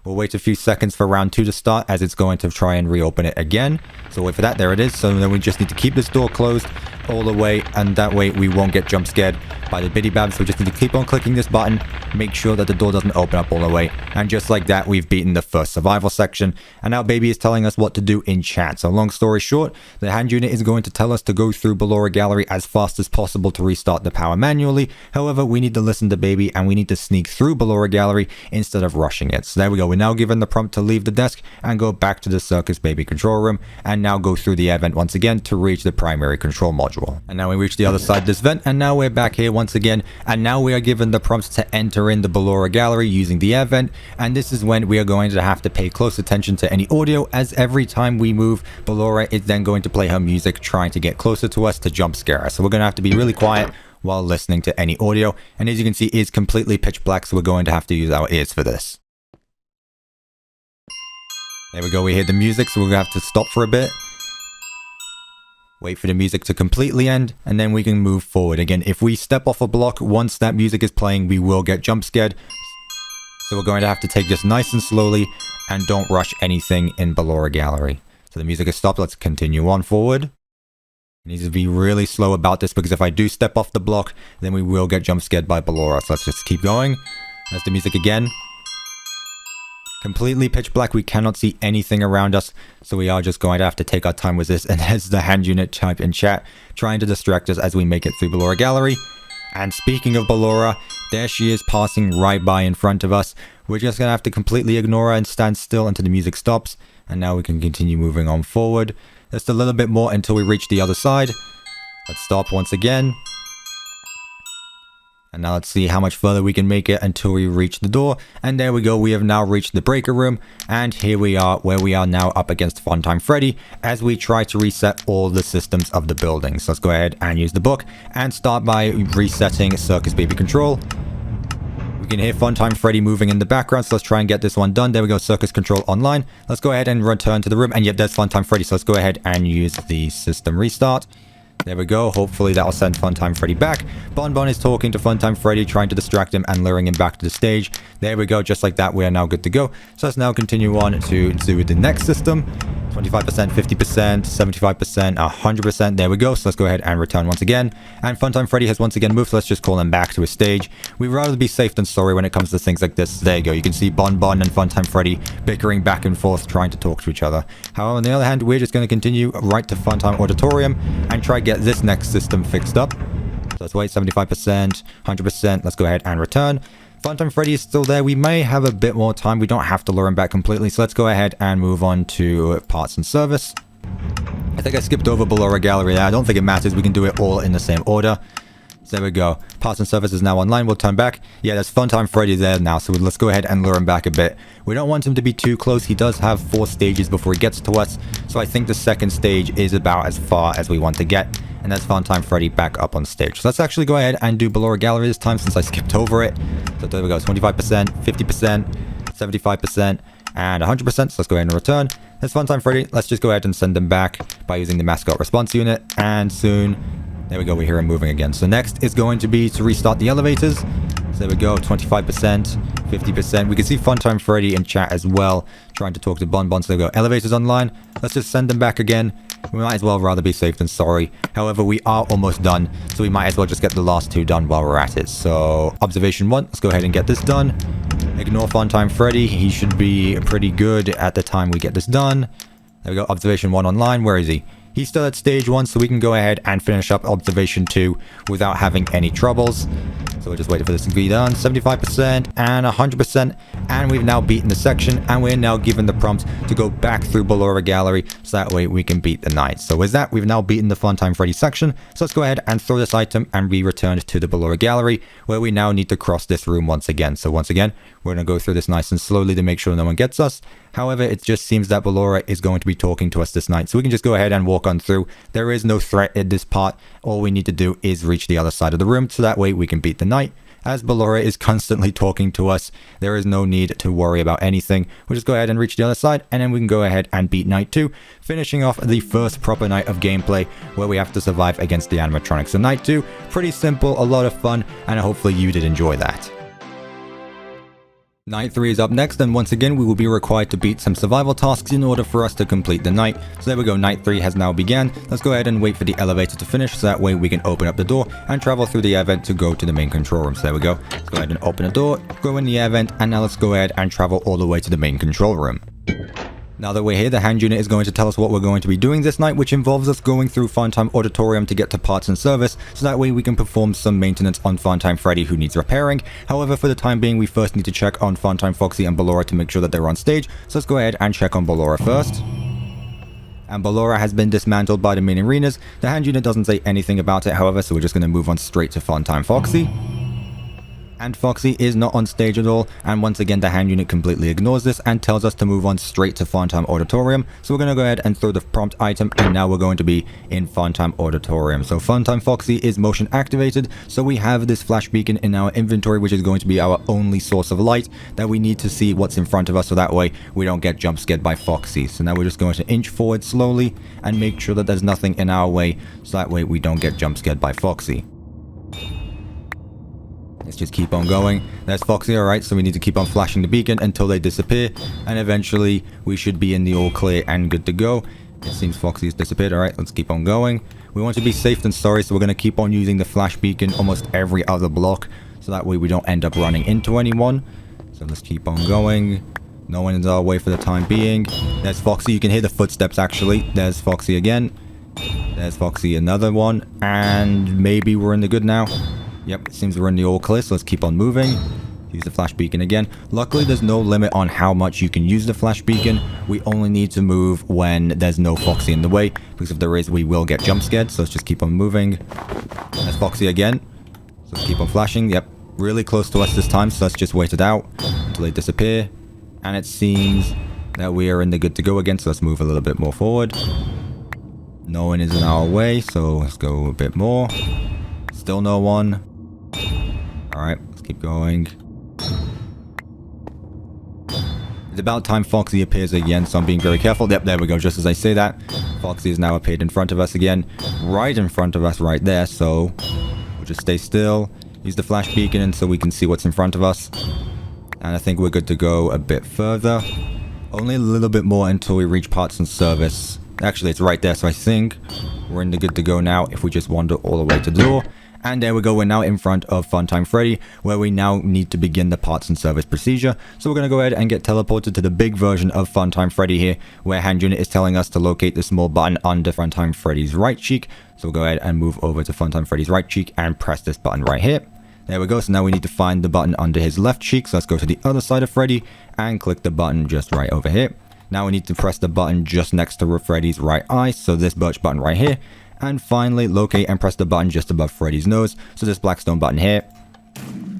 We'll wait a few seconds for round 2 to start, as it's going to try and reopen it again. So wait for that, there it is. So then we just need to keep this door closed all the way, and that way we won't get jump scared by the Biddy Bab. So we just need to keep on clicking this button, make sure that the door doesn't open up all the way, and just like that we've beaten the first survival section. And now Baby is telling us what to do in chat. So long story short, the hand unit is going to tell us to go through Ballora Gallery as fast as possible to restart the power manually. However, we need to listen to Baby, and we need to sneak through Ballora Gallery instead of rushing it. So there we go, we're now given the prompt to leave the desk and go back to the Circus Baby control room, and now go through the event once again to reach the primary control module. And now we reach the other side of this vent, and now we're back here once again, and now we are given the prompts to enter in the Ballora Gallery using the air vent. And this is when we are going to have to pay close attention to any audio, as every time we move, Ballora is then going to play her music trying to get closer to us to jump scare us. So we're going to have to be really quiet while listening to any audio, and as you can see it is completely pitch black, so we're going to have to use our ears for this. There we go, we hear the music, so we're going to have to stop for a bit. Wait for the music to completely end, and then we can move forward. Again, if we step off a block once that music is playing, we will get jump scared. So we're going to have to take this nice and slowly, and don't rush anything in Ballora Gallery. So the music has stopped, let's continue on forward. I need to be really slow about this, because if I do step off the block, then we will get jump scared by Ballora. So let's just keep going. There's the music again. Completely pitch black, we cannot see anything around us, so we are just going to have to take our time with this. And there's the hand unit type in chat, trying to distract us as we make it through Ballora Gallery. And speaking of Ballora, there she is passing right by in front of us. We're just going to have to completely ignore her and stand still until the music stops. And now we can continue moving on forward. Just a little bit more until we reach the other side. Let's stop once again. And now let's see how much further we can make it until we reach the door. And there we go, we have now reached the breaker room. And here we are, where we are now up against Funtime Freddy, as we try to reset all the systems of the building. So let's go ahead and use the book, and start by resetting Circus Baby Control. We can hear Funtime Freddy moving in the background, so let's try and get this one done. There we go, Circus Control online. Let's go ahead and return to the room, and yep, there's Funtime Freddy. So let's go ahead and use the system restart. There we go, hopefully that'll send Funtime Freddy back. Bon Bon is talking to Funtime Freddy, trying to distract him and luring him back to the stage. There we go, just like that, we are now good to go. So let's now continue on to do the next system. 25%, 50%, 75%, 100%. There we go. So let's go ahead and return once again. And Funtime Freddy has once again moved, so let's just call him back to his stage. We'd rather be safe than sorry when it comes to things like this. There you go. You can see Bon Bon and Funtime Freddy bickering back and forth, trying to talk to each other. However, on the other hand, we're just going to continue right to Funtime Auditorium and try to get this next system fixed up. So let's wait, 75%, 100%. Let's go ahead and return. Funtime Freddy is still there. We may have a bit more time. We don't have to lure him back completely. So let's go ahead and move on to parts and service. I think I skipped over Ballora Gallery there. I don't think it matters. We can do it all in the same order. So there we go. Parts and service is now online. We'll turn back. Yeah, there's Funtime Freddy there now. So let's go ahead and lure him back a bit. We don't want him to be too close. He does have 4 stages before he gets to us. So I think the second stage is about as far as we want to get. And that's Funtime Freddy back up on stage. So let's actually go ahead and do Ballora Gallery this time, since I skipped over it. So there we go, 25%, 50%, 75%, and 100%. So let's go ahead and return. There's Funtime Freddy. Let's just go ahead and send him back by using the mascot response unit. And soon, there we go, we hear him moving again. So next is going to be to restart the elevators. So there we go, 25%, 50%. We can see Funtime Freddy in chat as well, trying to talk to Bon Bon. So there we go, elevators online. Let's just send them back again. We might as well rather be safe than sorry. However, we are almost done, so we might as well just get the last 2 done while we're at it. So, observation 1, let's go ahead and get this done. Ignore Funtime Freddy, he should be pretty good at the time we get this done. There we go, observation 1 online, where is he? He's still at stage 1, so we can go ahead and finish up observation 2 without having any troubles. So we're just waiting for this to be done. 75% and 100%. And we've now beaten the section. And we're now given the prompt to go back through Ballora Gallery. So that way we can beat the night. So with that, we've now beaten the Funtime Freddy section. So let's go ahead and throw this item and be returned to the Ballora Gallery, where we now need to cross this room once again. So once again, we're going to go through this nice and slowly to make sure no one gets us. However, it just seems that Ballora is going to be talking to us this night. So we can just go ahead and walk on through. There is no threat in this part. All we need to do is reach the other side of the room. So that way we can beat the night. As Ballora is constantly talking to us, there is no need to worry about anything. We'll just go ahead and reach the other side, and then we can go ahead and beat night 2, finishing off the first proper night of gameplay where we have to survive against the animatronics. So night 2, pretty simple, a lot of fun, and hopefully you did enjoy that. Night 3 is up next, and once again we will be required to beat some survival tasks in order for us to complete the night. So there we go, night 3 has now begun. Let's go ahead and wait for the elevator to finish, so that way we can open up the door and travel through the air vent to go to the main control room. So there we go, let's go ahead and open the door, go in the air vent, and now let's go ahead and travel all the way to the main control room. Now that we're here, the hand unit is going to tell us what we're going to be doing this night, which involves us going through Funtime Auditorium to get to parts and service, so that way we can perform some maintenance on Funtime Freddy who needs repairing. However, for the time being, we first need to check on Funtime Foxy and Ballora to make sure that they're on stage, so let's go ahead and check on Ballora first. And Ballora has been dismantled by the main arenas. The hand unit doesn't say anything about it, however, so we're just going to move on straight to Funtime Foxy. And Foxy is not on stage at all, and once again the hand unit completely ignores this and tells us to move on straight to Funtime Auditorium. So we're going to go ahead and throw the prompt item, and now we're going to be in Funtime Auditorium. So Funtime Foxy is motion activated, so we have this flash beacon in our inventory, which is going to be our only source of light that we need to see what's in front of us, so that way we don't get jump scared by Foxy. So now we're just going to inch forward slowly and make sure that there's nothing in our way, so that way we don't get jump scared by Foxy. Let's just keep on going. There's Foxy, alright, so we need to keep on flashing the beacon until they disappear, and eventually we should be in the all clear and good to go. It seems Foxy has disappeared. Alright, let's keep on going. We want to be safe than sorry, so we're going to keep on using the flash beacon almost every other block, so that way we don't end up running into anyone. So let's keep on going. No one is our way for the time being. There's Foxy. You can hear the footsteps actually. There's Foxy again. There's Foxy, another one. And maybe we're in the good now. Yep, it seems we're in the all clear, so let's keep on moving. Use the flash beacon again. Luckily, there's no limit on how much you can use the flash beacon. We only need to move when there's no Foxy in the way, because if there is, we will get jump scared. So let's just keep on moving. There's Foxy again. So let's keep on flashing. Yep, really close to us this time, so let's just wait it out until they disappear. And it seems that we are in the good to go again, so let's move a little bit more forward. No one is in our way, so let's go a bit more. Still no one. Alright, let's keep going. It's about time Foxy appears again, so I'm being very careful. Yep, there we go. Just as I say that, Foxy has now appeared in front of us again. Right in front of us right there, so we'll just stay still. Use the flash beacon until we can see what's in front of us. And I think we're good to go a bit further. Only a little bit more until we reach parts and service. Actually, it's right there, so I think we're in the good to go now if we just wander all the way to the door. And there we go, we're now in front of Funtime Freddy, where we now need to begin the parts and service procedure. So we're going to go ahead and get teleported to the big version of Funtime Freddy here, where hand unit is telling us to locate the small button under Funtime Freddy's right cheek. So we'll go ahead and move over to Funtime Freddy's right cheek and press this button right here. There we go, so now we need to find the button under his left cheek. So let's go to the other side of Freddy and click the button just right over here. Now we need to press the button just next to Freddy's right eye, so this birch button right here. And finally, locate and press the button just above Freddy's nose, so this black stone button here.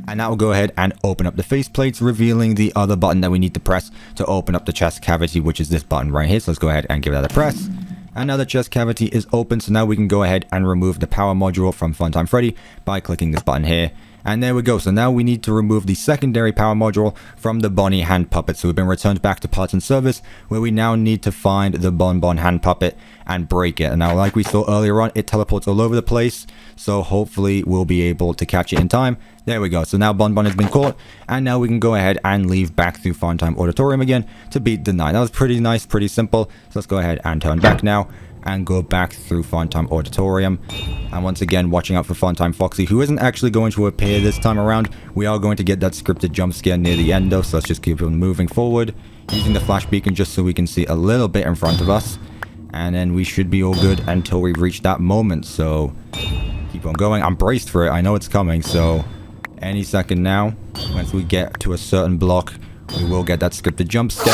And that will go ahead and open up the faceplates, revealing the other button that we need to press to open up the chest cavity, which is this button right here. So let's go ahead and give that a press. And now the chest cavity is open, so now we can go ahead and remove the power module from Funtime Freddy by clicking this button here. And there we go, so now we need to remove the secondary power module from the Bonnie hand puppet. So we've been returned back to parts and service, where we now need to find the Bonbon hand puppet and break it. And now, like we saw earlier on, it teleports all over the place, so hopefully we'll be able to catch it in time. There we go, so now Bonbon has been caught, and now we can go ahead and leave back through Funtime Auditorium again to beat the night. That was pretty nice, pretty simple. So let's go ahead and turn back now and go back through Funtime Auditorium. And once again, watching out for Funtime Foxy, who isn't actually going to appear this time around. We are going to get that scripted jump scare near the end though, so let's just keep on moving forward, using the flash beacon just so we can see a little bit in front of us. And then we should be all good until we reach that moment, so keep on going. I'm braced for it, I know it's coming, so any second now, once we get to a certain block, we will get that scripted jump scare.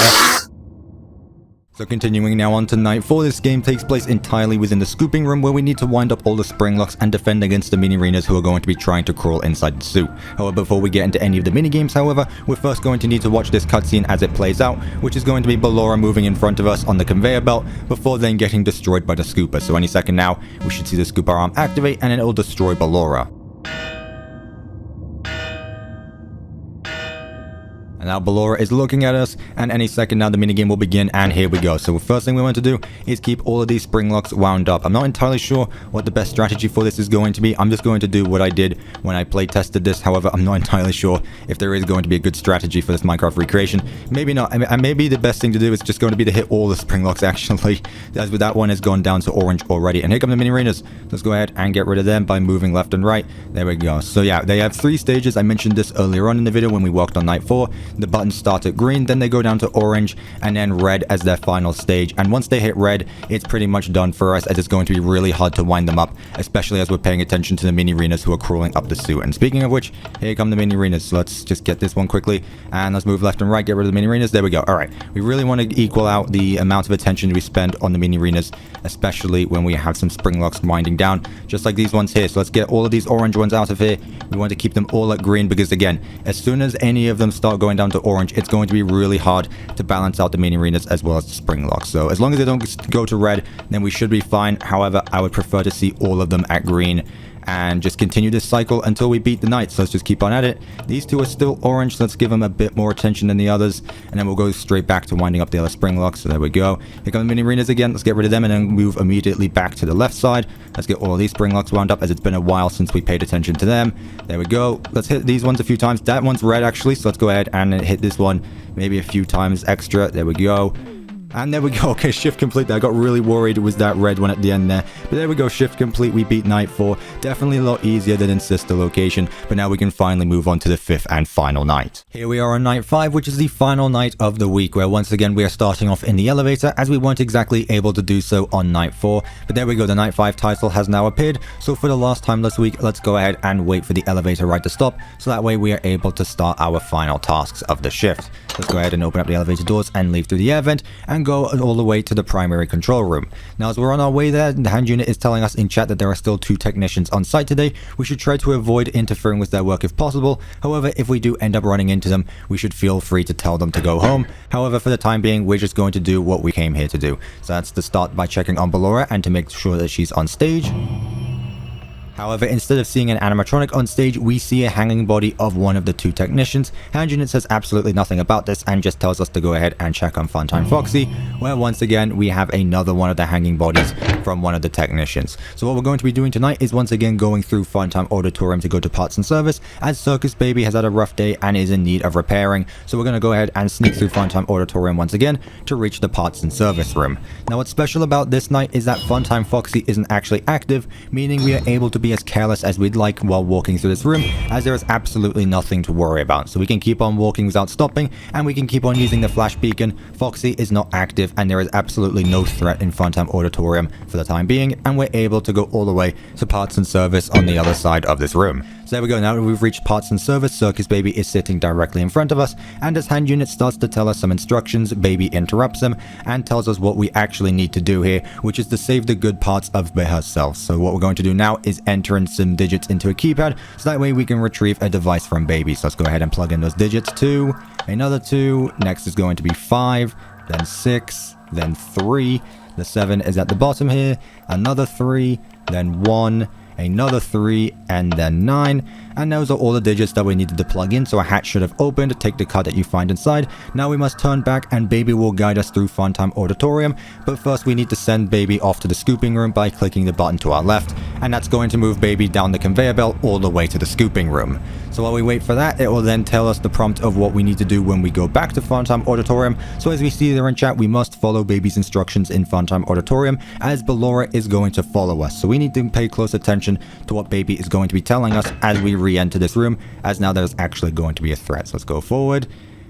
So continuing now on to night 4, this game takes place entirely within the scooping room, where we need to wind up all the spring locks and defend against the mini-arenas who are going to be trying to crawl inside the suit. However, before we get into any of the mini-games, however, we're first going to need to watch this cutscene as it plays out, which is going to be Ballora moving in front of us on the conveyor belt, before then getting destroyed by the scooper. So any second now, we should see the scooper arm activate, and then it will destroy Ballora. And now Ballora is looking at us, and any second now the minigame will begin, and here we go. So the first thing we want to do is keep all of these spring locks wound up. I'm not entirely sure what the best strategy for this is going to be. I'm just going to do what I did when I play tested this. However, I'm not entirely sure if there is going to be a good strategy for this Minecraft recreation. Maybe not. I mean, maybe the best thing to do is just going to be to hit all the spring locks actually, as that one has gone down to orange already. And here come the mini arenas. Let's go ahead and get rid of them by moving left and right. There we go. So yeah, they have 3 stages. I mentioned this earlier on in the video when we walked on night 4. the buttons start at green, then they go down to orange, and then red as their final stage. And once they hit red, it's pretty much done for us, as it's going to be really hard to wind them up, especially as we're paying attention to the mini arenas who are crawling up the suit. And speaking of which, here come the mini arenas. So let's just get this one quickly, and let's move left and right, get rid of the mini arenas. There we go. All right, we really want to equal out the amount of attention we spend on the mini arenas, especially when we have some spring locks winding down, just like these ones here. So let's get all of these orange ones out of here. We want to keep them all at green, because again, as soon as any of them start going down to orange, it's going to be really hard to balance out the mini arenas as well as the spring locks. So as long as they don't go to red, then we should be fine. However, I would prefer to see all of them at green and just continue this cycle until we beat the knights. So let's just keep on at it. These two are still orange, so let's give them a bit more attention than the others, and then we'll go straight back to winding up the other spring locks. So there we go. Here come the mini arenas again. Let's get rid of them and then move immediately back to the left side. Let's get all of these spring locks wound up, as it's been a while since we paid attention to them. There we go. Let's hit these ones a few times. That one's red actually, so let's go ahead and hit this one maybe a few times extra. There we go. And there we go. Okay, shift complete there. I got really worried it was that red one at the end there. But there we go. Shift complete. We beat night 4. Definitely a lot easier than in Sister Location. But now we can finally move on to the 5th and final night. Here we are on night 5, which is the final night of the week, where once again we are starting off in the elevator, as we weren't exactly able to do so on night 4. But there we go. The night 5 title has now appeared. So for the last time this week, let's go ahead and wait for the elevator ride to stop. So that way we are able to start our final tasks of the shift. Let's go ahead and open up the elevator doors and leave through the air vent and go all the way to the primary control room. Now, as we're on our way there, the hand unit is telling us in chat that there are still 2 technicians on site today. We should try to avoid interfering with their work if possible. However, if we do end up running into them, we should feel free to tell them to go home. However, for the time being, we're just going to do what we came here to do. So that's to start by checking on Ballora and to make sure that she's on stage. However, instead of seeing an animatronic on stage, we see a hanging body of one of the 2 technicians. Hand unit says absolutely nothing about this and just tells us to go ahead and check on Funtime Foxy, where once again we have another one of the hanging bodies from one of the technicians. So what we're going to be doing tonight is once again going through Funtime Auditorium to go to parts and service, as Circus Baby has had a rough day and is in need of repairing. So we're going to go ahead and sneak through Funtime Auditorium once again to reach the parts and service room. Now, what's special about this night is that Funtime Foxy isn't actually active, meaning we are able to be as careless as we'd like while walking through this room, as there is absolutely nothing to worry about. So we can keep on walking without stopping, and we can keep on using the flash beacon. Foxy is not active, and there is absolutely no threat in Funtime Auditorium for the time being, and we're able to go all the way to parts and service on the other side of this room. So there we go. Now that we've reached parts and service, Circus Baby is sitting directly in front of us, and as hand unit starts to tell us some instructions, Baby interrupts him and tells us what we actually need to do here, which is to save the good parts of herself. So what we're going to do now is enter in some digits into a keypad, so that way we can retrieve a device from Baby. So let's go ahead and plug in those digits. 2, another 2, next is going to be 5, then 6, then 3, the 7 is at the bottom here, another 3, then 1, another 3, and then 9. And those are all the digits that we needed to plug in, so a hatch should have opened. Take the card that you find inside. Now we must turn back and Baby will guide us through Funtime Auditorium, but first we need to send Baby off to the scooping room by clicking the button to our left, and that's going to move Baby down the conveyor belt all the way to the scooping room. So while we wait for that, it will then tell us the prompt of what we need to do when we go back to Funtime Auditorium. So as we see there in chat, we must follow Baby's instructions in Funtime Auditorium, as Ballora is going to follow us. So we need to pay close attention to what Baby is going to be telling us as we re-enter this room, as now there's actually going to be a threat. So let's go forward,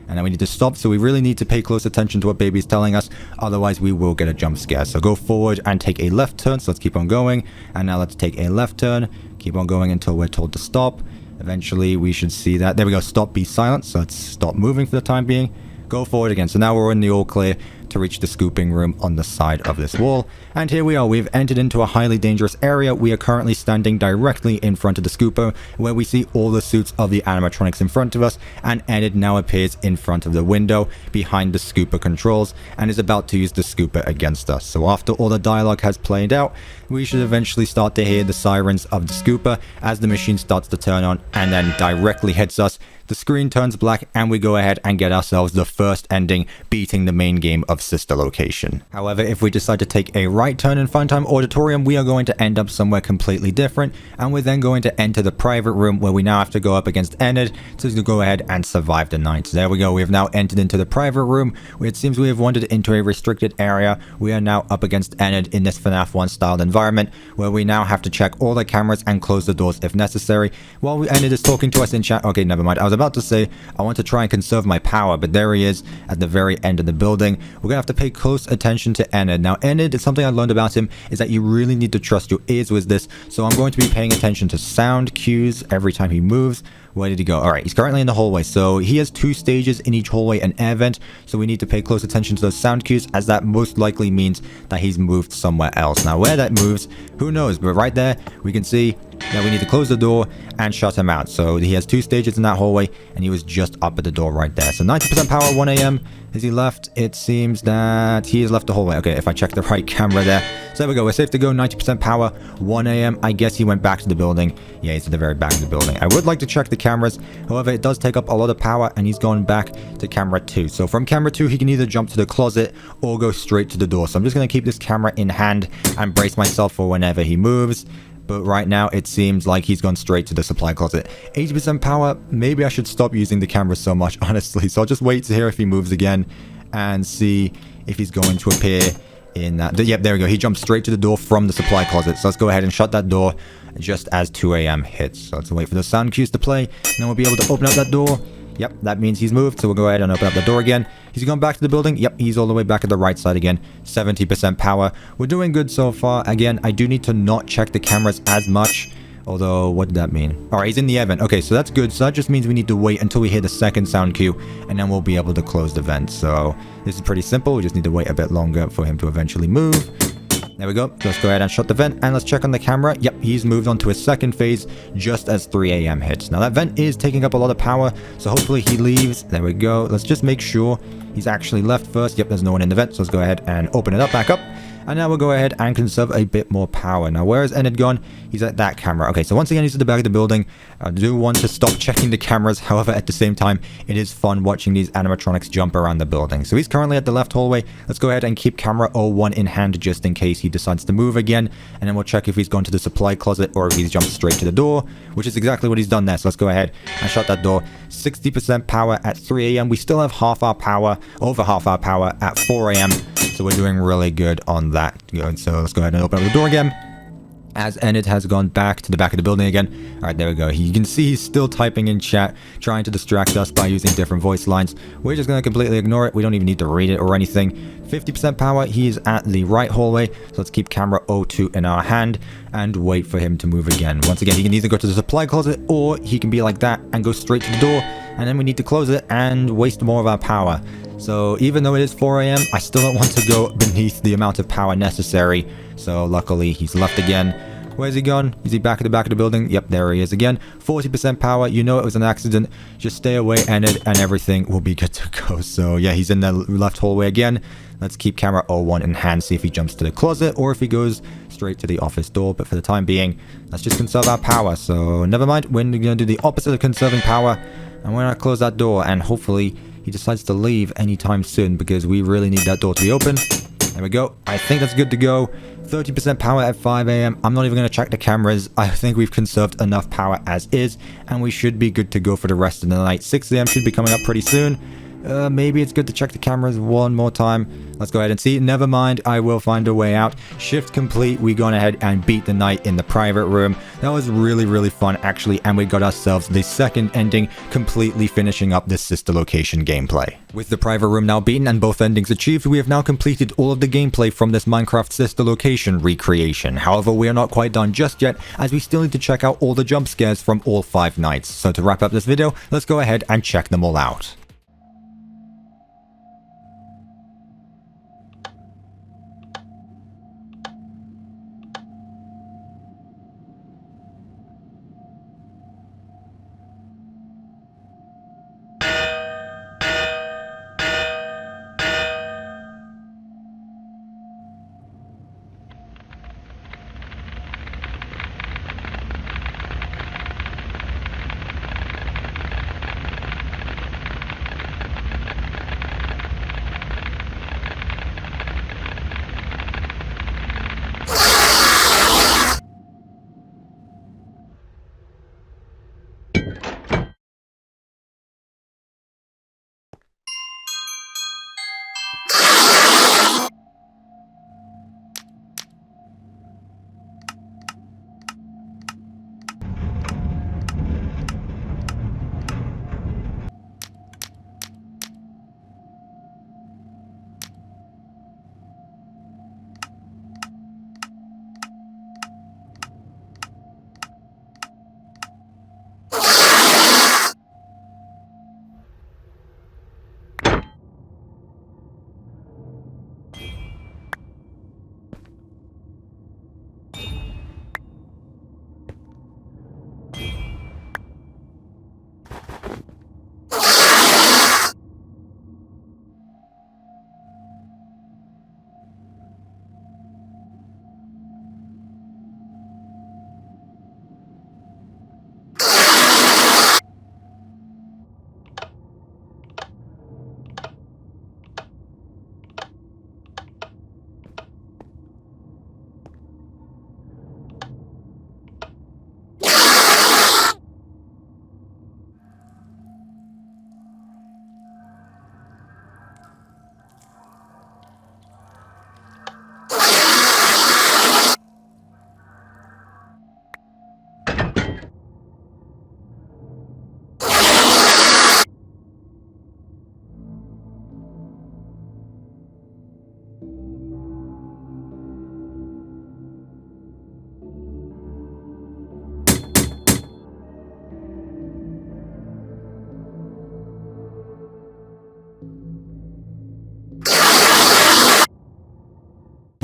and then we need to stop. So we really need to pay close attention to what Baby is telling us, otherwise we will get a jump scare. So go forward and take a left turn. So let's keep on going, and now let's take a left turn, keep on going until we're told to stop. Eventually we should see that. There we go. Stop, be silent. So let's stop moving for the time being. Go forward again. So now we're in the all clear to reach the scooping room on the side of this wall. And here we are. We've entered into a highly dangerous area. We are currently standing directly in front of the scooper, where we see all the suits of the animatronics in front of us, and Enid now appears in front of the window behind the scooper controls and is about to use the scooper against us. So after all the dialogue has played out, we should eventually start to hear the sirens of the scooper as the machine starts to turn on and then directly hits us. The screen turns black and we go ahead and get ourselves the first ending, beating the main game of Sister Location. However, if we decide to take a right turn in Funtime Auditorium, we are going to end up somewhere completely different, and we're then going to enter the private room, where we now have to go up against Enid to go ahead and survive the night. So there we go. We have now entered into the private room, where it seems we have wandered into a restricted area. We are now up against Enid in this FNAF 1 styled environment, where we now have to check all the cameras and close the doors if necessary. While Enid is talking to us in chat, okay, never mind. I was about to say I want to try and conserve my power, but there he is at the very end of the building. We're gonna have to pay close attention to Enid. Now Enid, it's something I learned about him is that you really need to trust your ears with this, so I'm going to be paying attention to sound cues every time he moves. Where did he go? All right, he's currently in the hallway. So he has 2 stages in each hallway, an air vent. So we need to pay close attention to those sound cues, as that most likely means that he's moved somewhere else. Now, where that moves, who knows? But right there, we can see that we need to close the door and shut him out. So he has 2 stages in that hallway, and he was just up at the door right there. So 90% power, 1 a.m. Is he left? It seems that he has left the hallway. Okay, if I check the right camera there. So there we go. We're safe to go. 90% power, 1 a.m. I guess he went back to the building. Yeah, he's at the very back of the building. I would like to check the cameras. However, it does take up a lot of power, and he's going back to camera 2. So from camera 2, he can either jump to the closet or go straight to the door. So I'm just going to keep this camera in hand and brace myself for whenever he moves. But right now, it seems like he's gone straight to the supply closet. 80% power. Maybe I should stop using the camera so much, honestly. So I'll just wait to hear if he moves again and see if he's going to appear in that. Yep, there we go. He jumped straight to the door from the supply closet. So let's go ahead and shut that door just as 2 a.m. hits. So let's wait for the sound cues to play, and then we'll be able to open up that door. Yep, that means he's moved, so we'll go ahead and open up the door again. He's gone back to the building. Yep, he's all the way back at the right side again. 70% power. We're doing good so far. Again, I do need to not check the cameras as much. Although, what did that mean? Alright, he's in the air vent. Okay, so that's good. So that just means we need to wait until we hear the second sound cue, and then we'll be able to close the vent. So this is pretty simple. We just need to wait a bit longer for him to eventually move. There we go. Let's go ahead and shut the vent, and let's check on the camera. Yep, he's moved on to his second phase just as 3 a.m. hits. Now that vent is taking up a lot of power, so hopefully he leaves. There we go. Let's just make sure he's actually left first. Yep, there's no one in the vent, so let's go ahead and open it up back up. And now we'll go ahead and conserve a bit more power. Now, where is Enid gone? He's at that camera. Okay, so once again, he's at the back of the building. I do want to stop checking the cameras. However, at the same time, it is fun watching these animatronics jump around the building. So he's currently at the left hallway. Let's go ahead and keep camera 01 in hand just in case he decides to move again. And then we'll check if he's gone to the supply closet or if he's jumped straight to the door, which is exactly what he's done there. So let's go ahead and shut that door. 60% power at 3 a.m. We still have half our power, over half our power at 4 a.m. So we're doing really good on that. So let's go ahead and open up the door again, as Enid has gone back to the back of the building again. All right, there we go. You can see he's still typing in chat, trying to distract us by using different voice lines. We're just going to completely ignore it. We don't even need to read it or anything. 50% power. He is at the right hallway. So let's keep camera 02 in our hand and wait for him to move again. Once again, he can either go to the supply closet or he can be like that and go straight to the door. And then we need to close it and waste more of our power. So even though it is 4 a.m., I still don't want to go beneath the amount of power necessary. So luckily, he's left again. Where's he gone? Is he back at the back of the building? Yep, there he is again. 40% power. You know it was an accident. Just stay away, Enid, and everything will be good to go. So yeah, he's in the left hallway again. Let's keep camera 01 in hand, see if he jumps to the closet or if he goes straight to the office door. But for the time being, let's just conserve our power. So never mind, we're going to do the opposite of conserving power. And we're going to close that door, and hopefully he decides to leave anytime soon, because we really need that door to be open. There we go. I think that's good to go. 30% power at 5 a.m. I'm not even going to check the cameras. I think we've conserved enough power as is, and we should be good to go for the rest of the night. 6 a.m. should be coming up pretty soon. Maybe it's good to check the cameras one more time. Let's go ahead and see. Never mind, I will find a way out. Shift complete. We gone ahead and beat the night in the private room. That was really, really fun, actually, and we got ourselves the second ending, completely finishing up this Sister Location gameplay. With the private room now beaten and both endings achieved, we have now completed all of the gameplay from this Minecraft Sister Location recreation. However, we are not quite done just yet, as we still need to check out all the jump scares from all 5 nights. So to wrap up this video, let's go ahead and check them all out.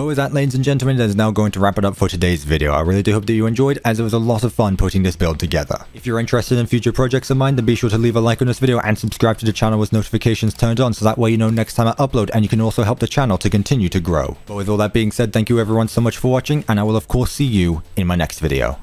But with that, ladies and gentlemen, that is now going to wrap it up for today's video. I really do hope that you enjoyed, as it was a lot of fun putting this build together. If you're interested in future projects of mine, then be sure to leave a like on this video and subscribe to the channel with notifications turned on, so that way you know next time I upload, and you can also help the channel to continue to grow. But with all that being said, thank you everyone so much for watching, and I will of course see you in my next video.